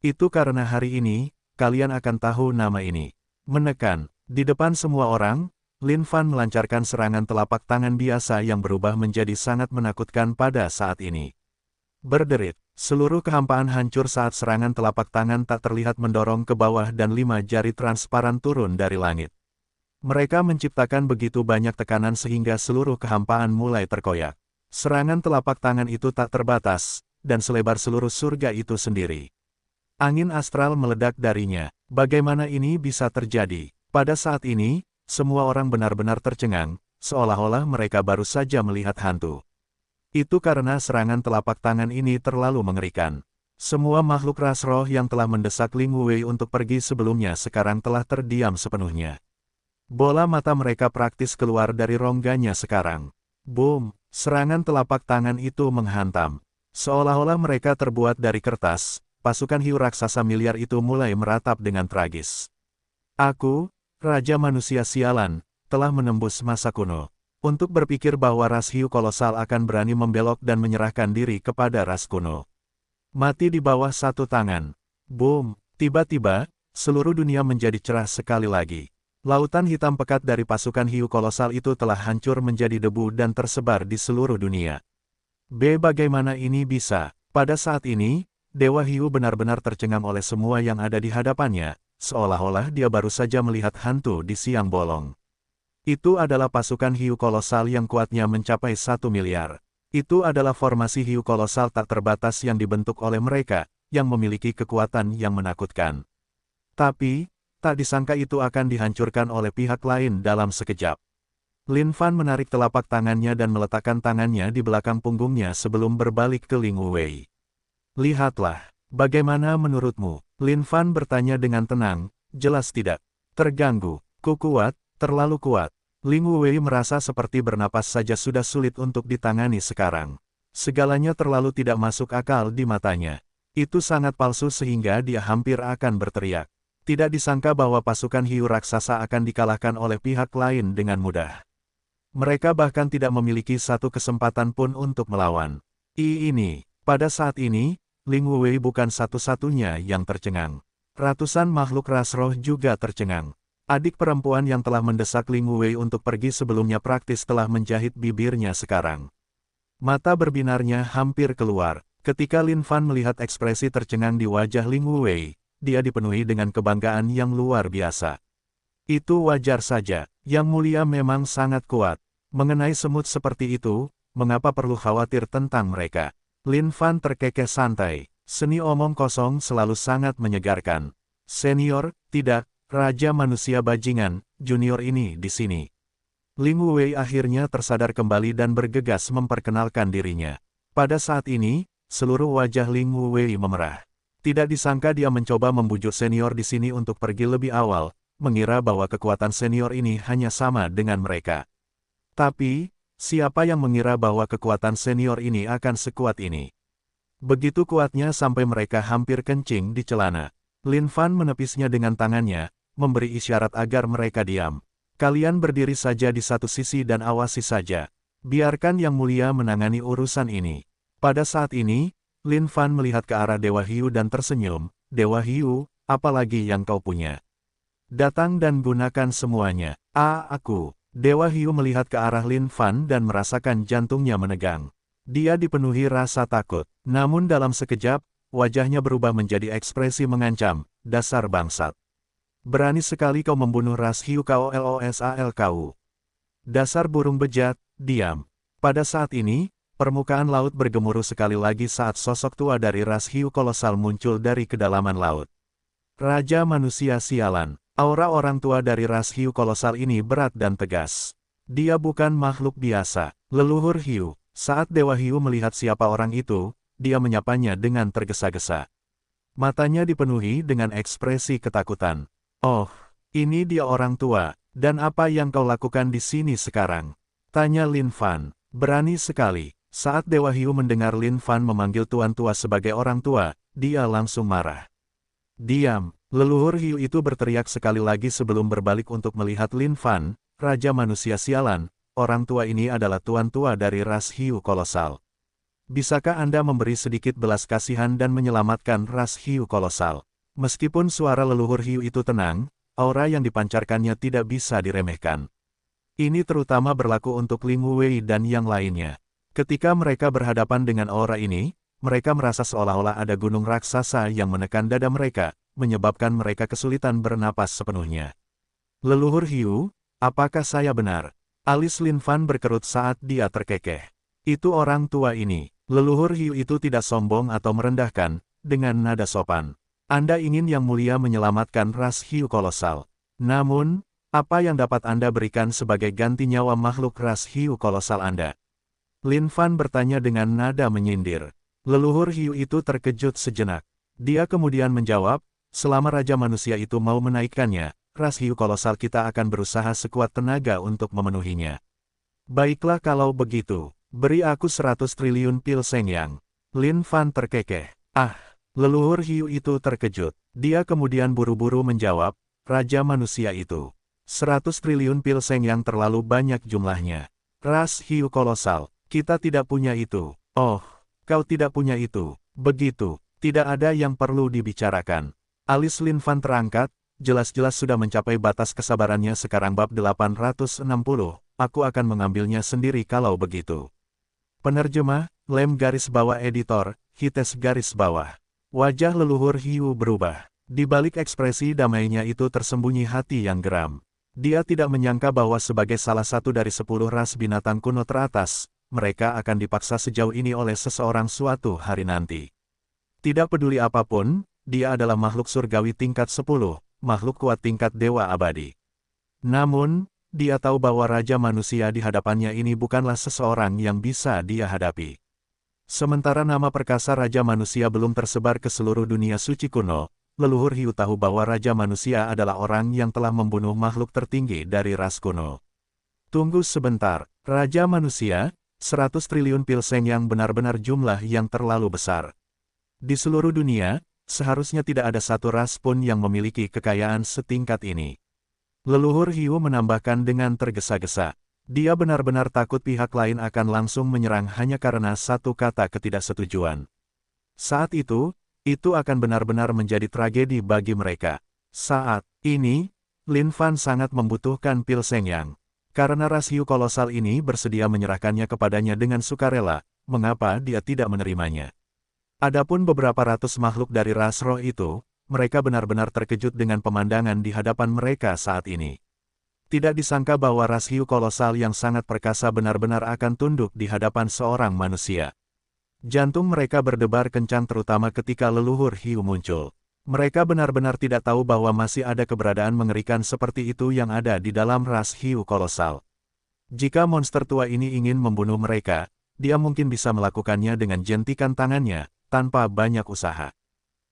Itu karena hari ini, kalian akan tahu nama ini. Menekan, di depan semua orang, Lin Fan melancarkan serangan telapak tangan biasa yang berubah menjadi sangat menakutkan pada saat ini. Berderit, seluruh kehampaan hancur saat serangan telapak tangan tak terlihat mendorong ke bawah dan 5 jari transparan turun dari langit. Mereka menciptakan begitu banyak tekanan sehingga seluruh kehampaan mulai terkoyak. Serangan telapak tangan itu tak terbatas, dan selebar seluruh surga itu sendiri. Angin astral meledak darinya. Bagaimana ini bisa terjadi? Pada saat ini, semua orang benar-benar tercengang, seolah-olah mereka baru saja melihat hantu. Itu karena serangan telapak tangan ini terlalu mengerikan. Semua makhluk ras roh yang telah mendesak Ling Wuwei untuk pergi sebelumnya sekarang telah terdiam sepenuhnya. Bola mata mereka praktis keluar dari rongganya sekarang. Boom! Serangan telapak tangan itu menghantam. Seolah-olah mereka terbuat dari kertas, pasukan hiu raksasa miliar itu mulai meratap dengan tragis. Aku, Raja Manusia Sialan, telah menembus masa kuno. Untuk berpikir bahwa ras hiu kolosal akan berani membelok dan menyerahkan diri kepada ras kuno. Mati di bawah satu tangan. Boom! Tiba-tiba, seluruh dunia menjadi cerah sekali lagi. Lautan hitam pekat dari pasukan hiu kolosal itu telah hancur menjadi debu dan tersebar di seluruh dunia. Bagaimana ini bisa? Pada saat ini, Dewa Hiu benar-benar tercengang oleh semua yang ada di hadapannya, seolah-olah dia baru saja melihat hantu di siang bolong. Itu adalah pasukan hiu kolosal yang kuatnya mencapai 1 miliar. Itu adalah formasi hiu kolosal tak terbatas yang dibentuk oleh mereka, yang memiliki kekuatan yang menakutkan. Tapi, tak disangka itu akan dihancurkan oleh pihak lain dalam sekejap. Lin Fan menarik telapak tangannya dan meletakkan tangannya di belakang punggungnya sebelum berbalik ke Ling Wuwei. Lihatlah, bagaimana menurutmu? Lin Fan bertanya dengan tenang, jelas tidak terganggu. Ku kuat, terlalu kuat. Ling Wuwei merasa seperti bernapas saja sudah sulit untuk ditangani sekarang. Segalanya terlalu tidak masuk akal di matanya. Itu sangat palsu sehingga dia hampir akan berteriak. Tidak disangka bahwa pasukan hiu raksasa akan dikalahkan oleh pihak lain dengan mudah. Mereka bahkan tidak memiliki satu kesempatan pun untuk melawan. Pada saat ini, Ling Wuwei bukan satu-satunya yang tercengang. Ratusan makhluk ras roh juga tercengang. Adik perempuan yang telah mendesak Ling Wuwei untuk pergi sebelumnya praktis telah menjahit bibirnya sekarang. Mata berbinarnya hampir keluar. Ketika Lin Fan melihat ekspresi tercengang di wajah Ling Wuwei, dia dipenuhi dengan kebanggaan yang luar biasa. Itu wajar saja, Yang Mulia memang sangat kuat. Mengenai semut seperti itu, mengapa perlu khawatir tentang mereka? Lin Fan terkekeh santai, seni omong kosong selalu sangat menyegarkan. Senior, tidak, Raja Manusia Bajingan, junior ini di sini. Ling Wuwei akhirnya tersadar kembali dan bergegas memperkenalkan dirinya. Pada saat ini, seluruh wajah Ling Wuwei memerah. Tidak disangka dia mencoba membujuk senior di sini untuk pergi lebih awal, mengira bahwa kekuatan senior ini hanya sama dengan mereka. Tapi, siapa yang mengira bahwa kekuatan senior ini akan sekuat ini? Begitu kuatnya sampai mereka hampir kencing di celana. Lin Fan menepisnya dengan tangannya, memberi isyarat agar mereka diam. Kalian berdiri saja di satu sisi dan awasi saja. Biarkan Yang Mulia menangani urusan ini. Pada saat ini, Lin Fan melihat ke arah Dewa Hiu dan tersenyum. Dewa Hiu, apalagi yang kau punya? Datang dan gunakan semuanya. Aku. Dewa Hiu melihat ke arah Lin Fan dan merasakan jantungnya menegang. Dia dipenuhi rasa takut. Namun dalam sekejap, wajahnya berubah menjadi ekspresi mengancam. Dasar bangsat. Berani sekali kau membunuh ras Hiu KOLOSAL. Dasar burung bejat, diam. Pada saat ini, permukaan laut bergemuruh sekali lagi saat sosok tua dari ras Hiu kolosal muncul dari kedalaman laut. Raja Manusia Sialan. Aura orang tua dari ras hiu kolosal ini berat dan tegas. Dia bukan makhluk biasa, leluhur hiu. Saat Dewa Hiu melihat siapa orang itu, dia menyapanya dengan tergesa-gesa. Matanya dipenuhi dengan ekspresi ketakutan. Oh, ini dia orang tua, dan apa yang kau lakukan di sini sekarang? Tanya Lin Fan. Berani sekali. Saat Dewa Hiu mendengar Lin Fan memanggil Tuan Tua sebagai orang tua, dia langsung marah. Diam. Leluhur hiu itu berteriak sekali lagi sebelum berbalik untuk melihat Lin Fan, Raja Manusia Sialan. Orang tua ini adalah tuan tua dari ras hiu kolosal. Bisakah Anda memberi sedikit belas kasihan dan menyelamatkan ras hiu kolosal? Meskipun suara leluhur hiu itu tenang, aura yang dipancarkannya tidak bisa diremehkan. Ini terutama berlaku untuk Ling Wuwei dan yang lainnya. Ketika mereka berhadapan dengan aura ini, mereka merasa seolah-olah ada gunung raksasa yang menekan dada mereka, menyebabkan mereka kesulitan bernapas sepenuhnya. Leluhur hiu, apakah saya benar? Alis Lin Fan berkerut saat dia terkekeh. Itu orang tua ini. Leluhur hiu itu tidak sombong atau merendahkan, dengan nada sopan. Anda ingin Yang Mulia menyelamatkan ras hiu kolosal. Namun, apa yang dapat Anda berikan sebagai ganti nyawa makhluk ras hiu kolosal Anda? Lin Fan bertanya dengan nada menyindir. Leluhur hiu itu terkejut sejenak. Dia kemudian menjawab, selama Raja Manusia itu mau menaikkannya, ras hiu kolosal kita akan berusaha sekuat tenaga untuk memenuhinya. Baiklah kalau begitu, beri aku 100 triliun pil Seng Yang. Lin Fan terkekeh. Leluhur hiu itu terkejut. Dia kemudian buru-buru menjawab, Raja Manusia itu. 100 triliun pil Seng Yang terlalu banyak jumlahnya. Ras hiu kolosal, kita tidak punya itu. Oh, kau tidak punya itu. Begitu, tidak ada yang perlu dibicarakan. Alis Lin Fan terangkat, jelas-jelas sudah mencapai batas kesabarannya sekarang bab 860, aku akan mengambilnya sendiri kalau begitu. Penerjemah, Lem garis bawah editor, Hites garis bawah. Wajah leluhur hiu berubah. Di balik ekspresi damainya itu tersembunyi hati yang geram. Dia tidak menyangka bahwa sebagai salah satu dari 10 ras binatang kuno teratas, mereka akan dipaksa sejauh ini oleh seseorang suatu hari nanti. Tidak peduli apapun, dia adalah makhluk surgawi tingkat 10, makhluk kuat tingkat dewa abadi. Namun, dia tahu bahwa Raja Manusia di hadapannya ini bukanlah seseorang yang bisa dia hadapi. Sementara nama perkasa Raja Manusia belum tersebar ke seluruh dunia suci kuno, leluhur Hiu tahu bahwa Raja Manusia adalah orang yang telah membunuh makhluk tertinggi dari ras kuno. Tunggu sebentar, Raja Manusia, 100 triliun pilseng yang benar-benar jumlah yang terlalu besar. Di seluruh dunia, seharusnya tidak ada satu ras pun yang memiliki kekayaan setingkat ini. Leluhur Hiu menambahkan dengan tergesa-gesa. Dia benar-benar takut pihak lain akan langsung menyerang hanya karena satu kata ketidaksetujuan. Saat itu akan benar-benar menjadi tragedi bagi mereka. Saat ini, Lin Fan sangat membutuhkan pil Seng Yang. Karena ras hiu kolosal ini bersedia menyerahkannya kepadanya dengan sukarela, mengapa dia tidak menerimanya? Adapun beberapa ratus makhluk dari ras roh itu, mereka benar-benar terkejut dengan pemandangan di hadapan mereka saat ini. Tidak disangka bahwa ras hiu kolosal yang sangat perkasa benar-benar akan tunduk di hadapan seorang manusia. Jantung mereka berdebar kencang terutama ketika leluhur hiu muncul. Mereka benar-benar tidak tahu bahwa masih ada keberadaan mengerikan seperti itu yang ada di dalam ras hiu kolosal. Jika monster tua ini ingin membunuh mereka, dia mungkin bisa melakukannya dengan jentikan tangannya, tanpa banyak usaha.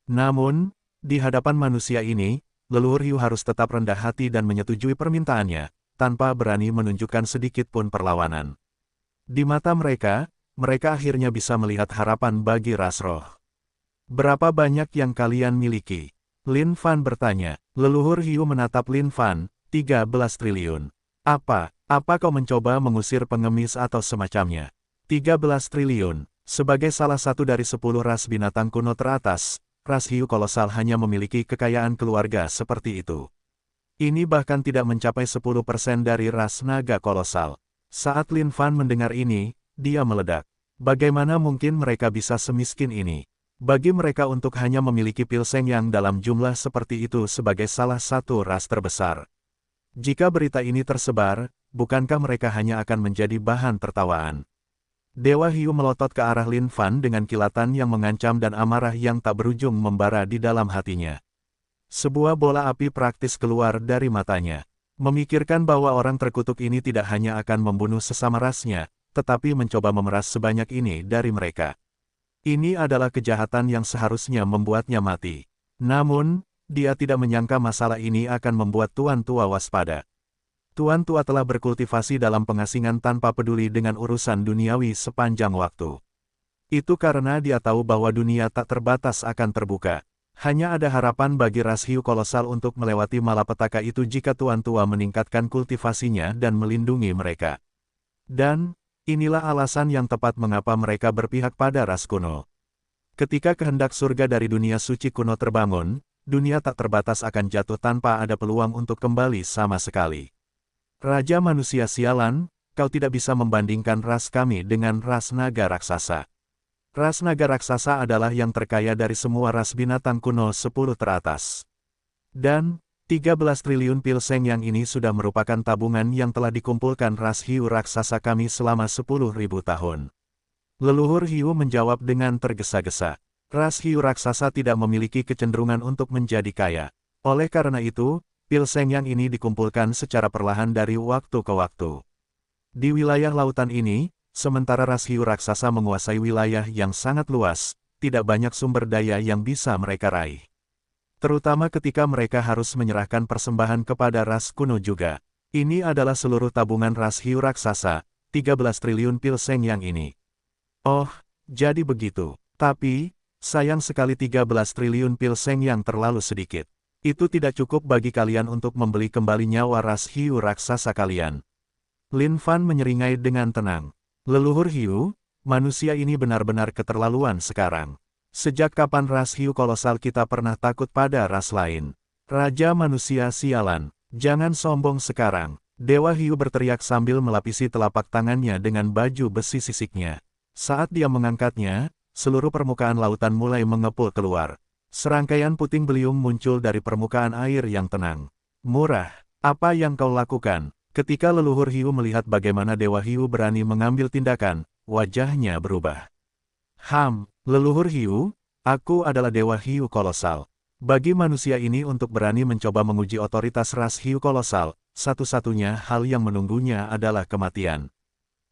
Namun, di hadapan manusia ini, leluhur hiu harus tetap rendah hati dan menyetujui permintaannya, tanpa berani menunjukkan sedikit pun perlawanan. Di mata mereka, mereka akhirnya bisa melihat harapan bagi ras roh. Berapa banyak yang kalian miliki? Lin Fan bertanya. Leluhur hiu menatap Lin Fan, 13 triliun. Apa kau mencoba mengusir pengemis atau semacamnya? 13 triliun. Sebagai salah satu dari 10 ras binatang kuno teratas, ras hiu kolosal hanya memiliki kekayaan keluarga seperti itu. Ini bahkan tidak mencapai 10% dari ras naga kolosal. Saat Lin Fan mendengar ini, dia meledak. Bagaimana mungkin mereka bisa semiskin ini? Bagi mereka untuk hanya memiliki pil Seng Yang dalam jumlah seperti itu sebagai salah satu ras terbesar. Jika berita ini tersebar, bukankah mereka hanya akan menjadi bahan tertawaan? Dewa Hiu melotot ke arah Lin Fan dengan kilatan yang mengancam dan amarah yang tak berujung membara di dalam hatinya. Sebuah bola api praktis keluar dari matanya. Memikirkan bahwa orang terkutuk ini tidak hanya akan membunuh sesama rasnya, tetapi mencoba memeras sebanyak ini dari mereka. Ini adalah kejahatan yang seharusnya membuatnya mati. Namun, dia tidak menyangka masalah ini akan membuat Tuan Tua waspada. Tuan Tua telah berkultivasi dalam pengasingan tanpa peduli dengan urusan duniawi sepanjang waktu. Itu karena dia tahu bahwa dunia tak terbatas akan terbuka. Hanya ada harapan bagi ras hiu kolosal untuk melewati malapetaka itu jika Tuan Tua meningkatkan kultivasinya dan melindungi mereka. Dan, inilah alasan yang tepat mengapa mereka berpihak pada ras kuno. Ketika kehendak surga dari dunia suci kuno terbangun, dunia tak terbatas akan jatuh tanpa ada peluang untuk kembali sama sekali. Raja Manusia sialan, kau tidak bisa membandingkan ras kami dengan ras naga raksasa. Ras naga raksasa adalah yang terkaya dari semua ras binatang kuno 10 teratas. Dan, 13 triliun pil Seng Yang ini sudah merupakan tabungan yang telah dikumpulkan ras hiu raksasa kami selama 10.000 tahun. Leluhur hiu menjawab dengan tergesa-gesa. Ras hiu raksasa tidak memiliki kecenderungan untuk menjadi kaya. Oleh karena itu, pil Seng Yang ini dikumpulkan secara perlahan dari waktu ke waktu. Di wilayah lautan ini, sementara ras hiu raksasa menguasai wilayah yang sangat luas, tidak banyak sumber daya yang bisa mereka raih. Terutama ketika mereka harus menyerahkan persembahan kepada ras kuno juga. Ini adalah seluruh tabungan ras hiu raksasa, 13 triliun pil Seng Yang ini. Oh, jadi begitu. Tapi, sayang sekali 13 triliun pil Seng Yang terlalu sedikit. Itu tidak cukup bagi kalian untuk membeli kembali nyawa ras hiu raksasa kalian. Lin Fan menyeringai dengan tenang. Leluhur hiu, manusia ini benar-benar keterlaluan sekarang. Sejak kapan ras hiu kolosal kita pernah takut pada ras lain? Raja Manusia sialan, jangan sombong sekarang. Dewa Hiu berteriak sambil melapisi telapak tangannya dengan baju besi sisiknya. Saat dia mengangkatnya, seluruh permukaan lautan mulai mengepul keluar. Serangkaian puting beliung muncul dari permukaan air yang tenang. Murah, apa yang kau lakukan? Ketika leluhur hiu melihat bagaimana Dewa Hiu berani mengambil tindakan, wajahnya berubah. Leluhur hiu, aku adalah Dewa Hiu kolosal. Bagi manusia ini untuk berani mencoba menguji otoritas ras hiu kolosal, satu-satunya hal yang menunggunya adalah kematian.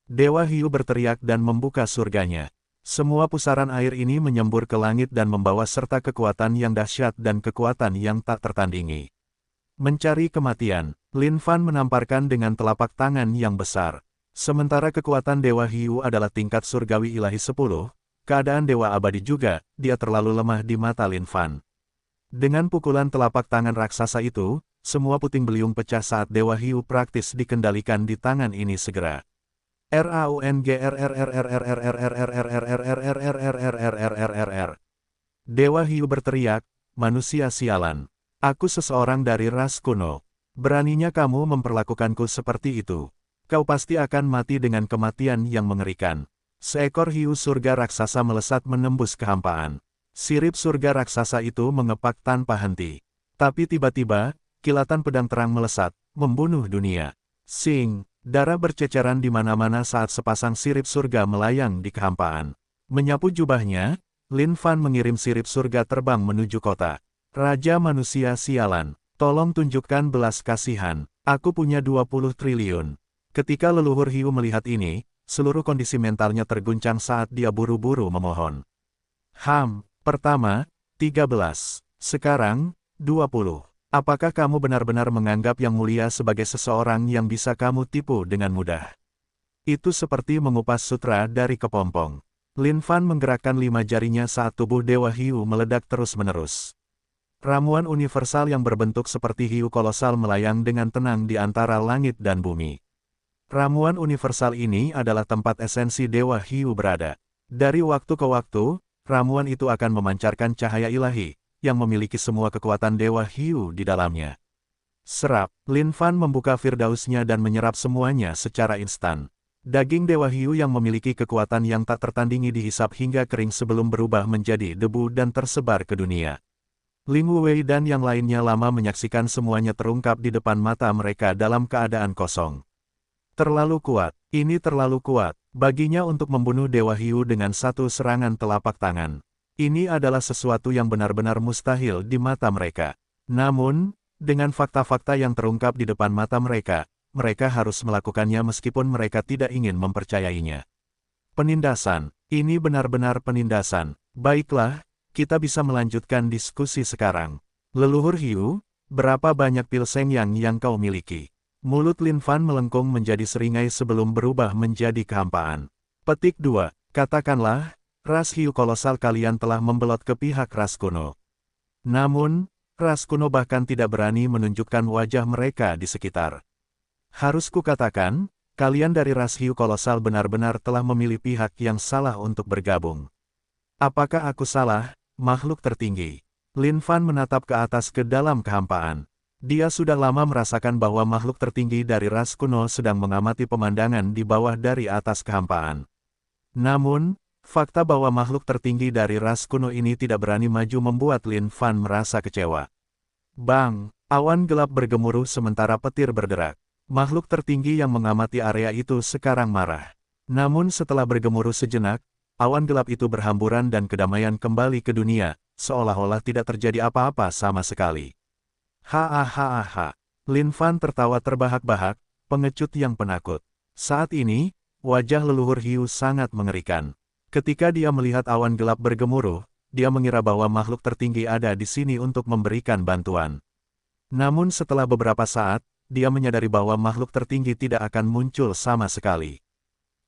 Dewa Hiu berteriak dan membuka surganya. Semua pusaran air ini menyembur ke langit dan membawa serta kekuatan yang dahsyat dan kekuatan yang tak tertandingi. Mencari kematian, Lin Fan menamparkan dengan telapak tangan yang besar. Sementara kekuatan Dewa Hiu adalah tingkat surgawi ilahi 10, keadaan Dewa Abadi juga, dia terlalu lemah di mata Lin Fan. Dengan pukulan telapak tangan raksasa itu, semua puting beliung pecah saat Dewa Hiu praktis dikendalikan di tangan ini segera. Dewa Hiu berteriak, manusia sialan. Aku seseorang dari ras kuno. Beraninya kamu memperlakukanku seperti itu. Kau pasti akan mati dengan kematian yang mengerikan. Seekor hiu surga raksasa melesat menembus kehampaan. Sirip surga raksasa itu mengepak tanpa henti. Tapi tiba-tiba, kilatan pedang terang melesat, membunuh dunia. Sing! Darah berceceran di mana-mana saat sepasang sirip surga melayang di kehampaan. Menyapu jubahnya, Lin Fan mengirim sirip surga terbang menuju kota. Raja manusia sialan, tolong tunjukkan belas kasihan. Aku punya 20 triliun. Ketika leluhur hiu melihat ini, seluruh kondisi mentalnya terguncang saat dia buru-buru memohon. Pertama, 13. Sekarang, 20. Apakah kamu benar-benar menganggap Yang Mulia sebagai seseorang yang bisa kamu tipu dengan mudah? Itu seperti mengupas sutra dari kepompong. Lin Fan menggerakkan 5 jarinya saat tubuh Dewa Hiu meledak terus-menerus. Ramuan universal yang berbentuk seperti hiu kolosal melayang dengan tenang di antara langit dan bumi. Ramuan universal ini adalah tempat esensi Dewa Hiu berada. Dari waktu ke waktu, ramuan itu akan memancarkan cahaya ilahi, yang memiliki semua kekuatan Dewa Hiu di dalamnya. Serap, Lin Fan membuka firdausnya dan menyerap semuanya secara instan. Daging Dewa Hiu yang memiliki kekuatan yang tak tertandingi dihisap hingga kering sebelum berubah menjadi debu dan tersebar ke dunia. Ling Wuwei dan yang lainnya lama menyaksikan semuanya terungkap di depan mata mereka dalam keadaan kosong. Terlalu kuat, ini terlalu kuat, baginya untuk membunuh Dewa Hiu dengan satu serangan telapak tangan. Ini adalah sesuatu yang benar-benar mustahil di mata mereka. Namun, dengan fakta-fakta yang terungkap di depan mata mereka, mereka harus melakukannya meskipun mereka tidak ingin mempercayainya. Penindasan, ini benar-benar penindasan. Baiklah, kita bisa melanjutkan diskusi sekarang. Leluhur Hiu, berapa banyak pil Seng yang kau miliki? Mulut Lin Fan melengkung menjadi seringai sebelum berubah menjadi kehampaan. Petik 2, katakanlah, ras hiu kolosal kalian telah membelot ke pihak ras kuno. Namun, ras kuno bahkan tidak berani menunjukkan wajah mereka di sekitar. Harus kukatakan, kalian dari ras hiu kolosal benar-benar telah memilih pihak yang salah untuk bergabung. Apakah aku salah, makhluk tertinggi? Lin Fan menatap ke atas ke dalam kehampaan. Dia sudah lama merasakan bahwa makhluk tertinggi dari ras kuno sedang mengamati pemandangan di bawah dari atas kehampaan. Namun, fakta bahwa makhluk tertinggi dari ras kuno ini tidak berani maju membuat Lin Fan merasa kecewa. Bang! Awan gelap bergemuruh sementara petir berderak. Makhluk tertinggi yang mengamati area itu sekarang marah. Namun setelah bergemuruh sejenak, awan gelap itu berhamburan dan kedamaian kembali ke dunia, seolah-olah tidak terjadi apa-apa sama sekali. Hahaha. Lin Fan tertawa terbahak-bahak, pengecut yang penakut. Saat ini, wajah leluhur hiu sangat mengerikan. Ketika dia melihat awan gelap bergemuruh, dia mengira bahwa makhluk tertinggi ada di sini untuk memberikan bantuan. Namun setelah beberapa saat, dia menyadari bahwa makhluk tertinggi tidak akan muncul sama sekali.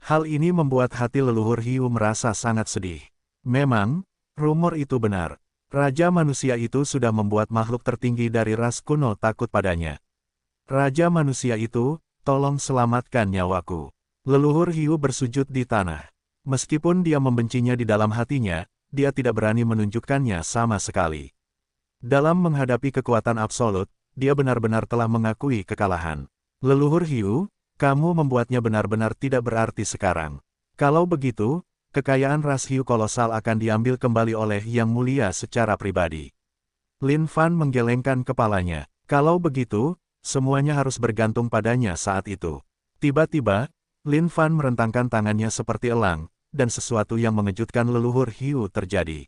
Hal ini membuat hati leluhur hiu merasa sangat sedih. Memang, rumor itu benar. Raja manusia itu sudah membuat makhluk tertinggi dari ras kuno takut padanya. Raja manusia itu, tolong selamatkan nyawaku. Leluhur hiu bersujud di tanah. Meskipun dia membencinya di dalam hatinya, dia tidak berani menunjukkannya sama sekali. Dalam menghadapi kekuatan absolut, dia benar-benar telah mengakui kekalahan. Leluhur hiu, kamu membuatnya benar-benar tidak berarti sekarang. Kalau begitu, kekayaan ras hiu kolosal akan diambil kembali oleh Yang Mulia secara pribadi. Lin Fan menggelengkan kepalanya. Kalau begitu, semuanya harus bergantung padanya saat itu. Tiba-tiba, Lin Fan merentangkan tangannya seperti elang, dan sesuatu yang mengejutkan leluhur hiu terjadi.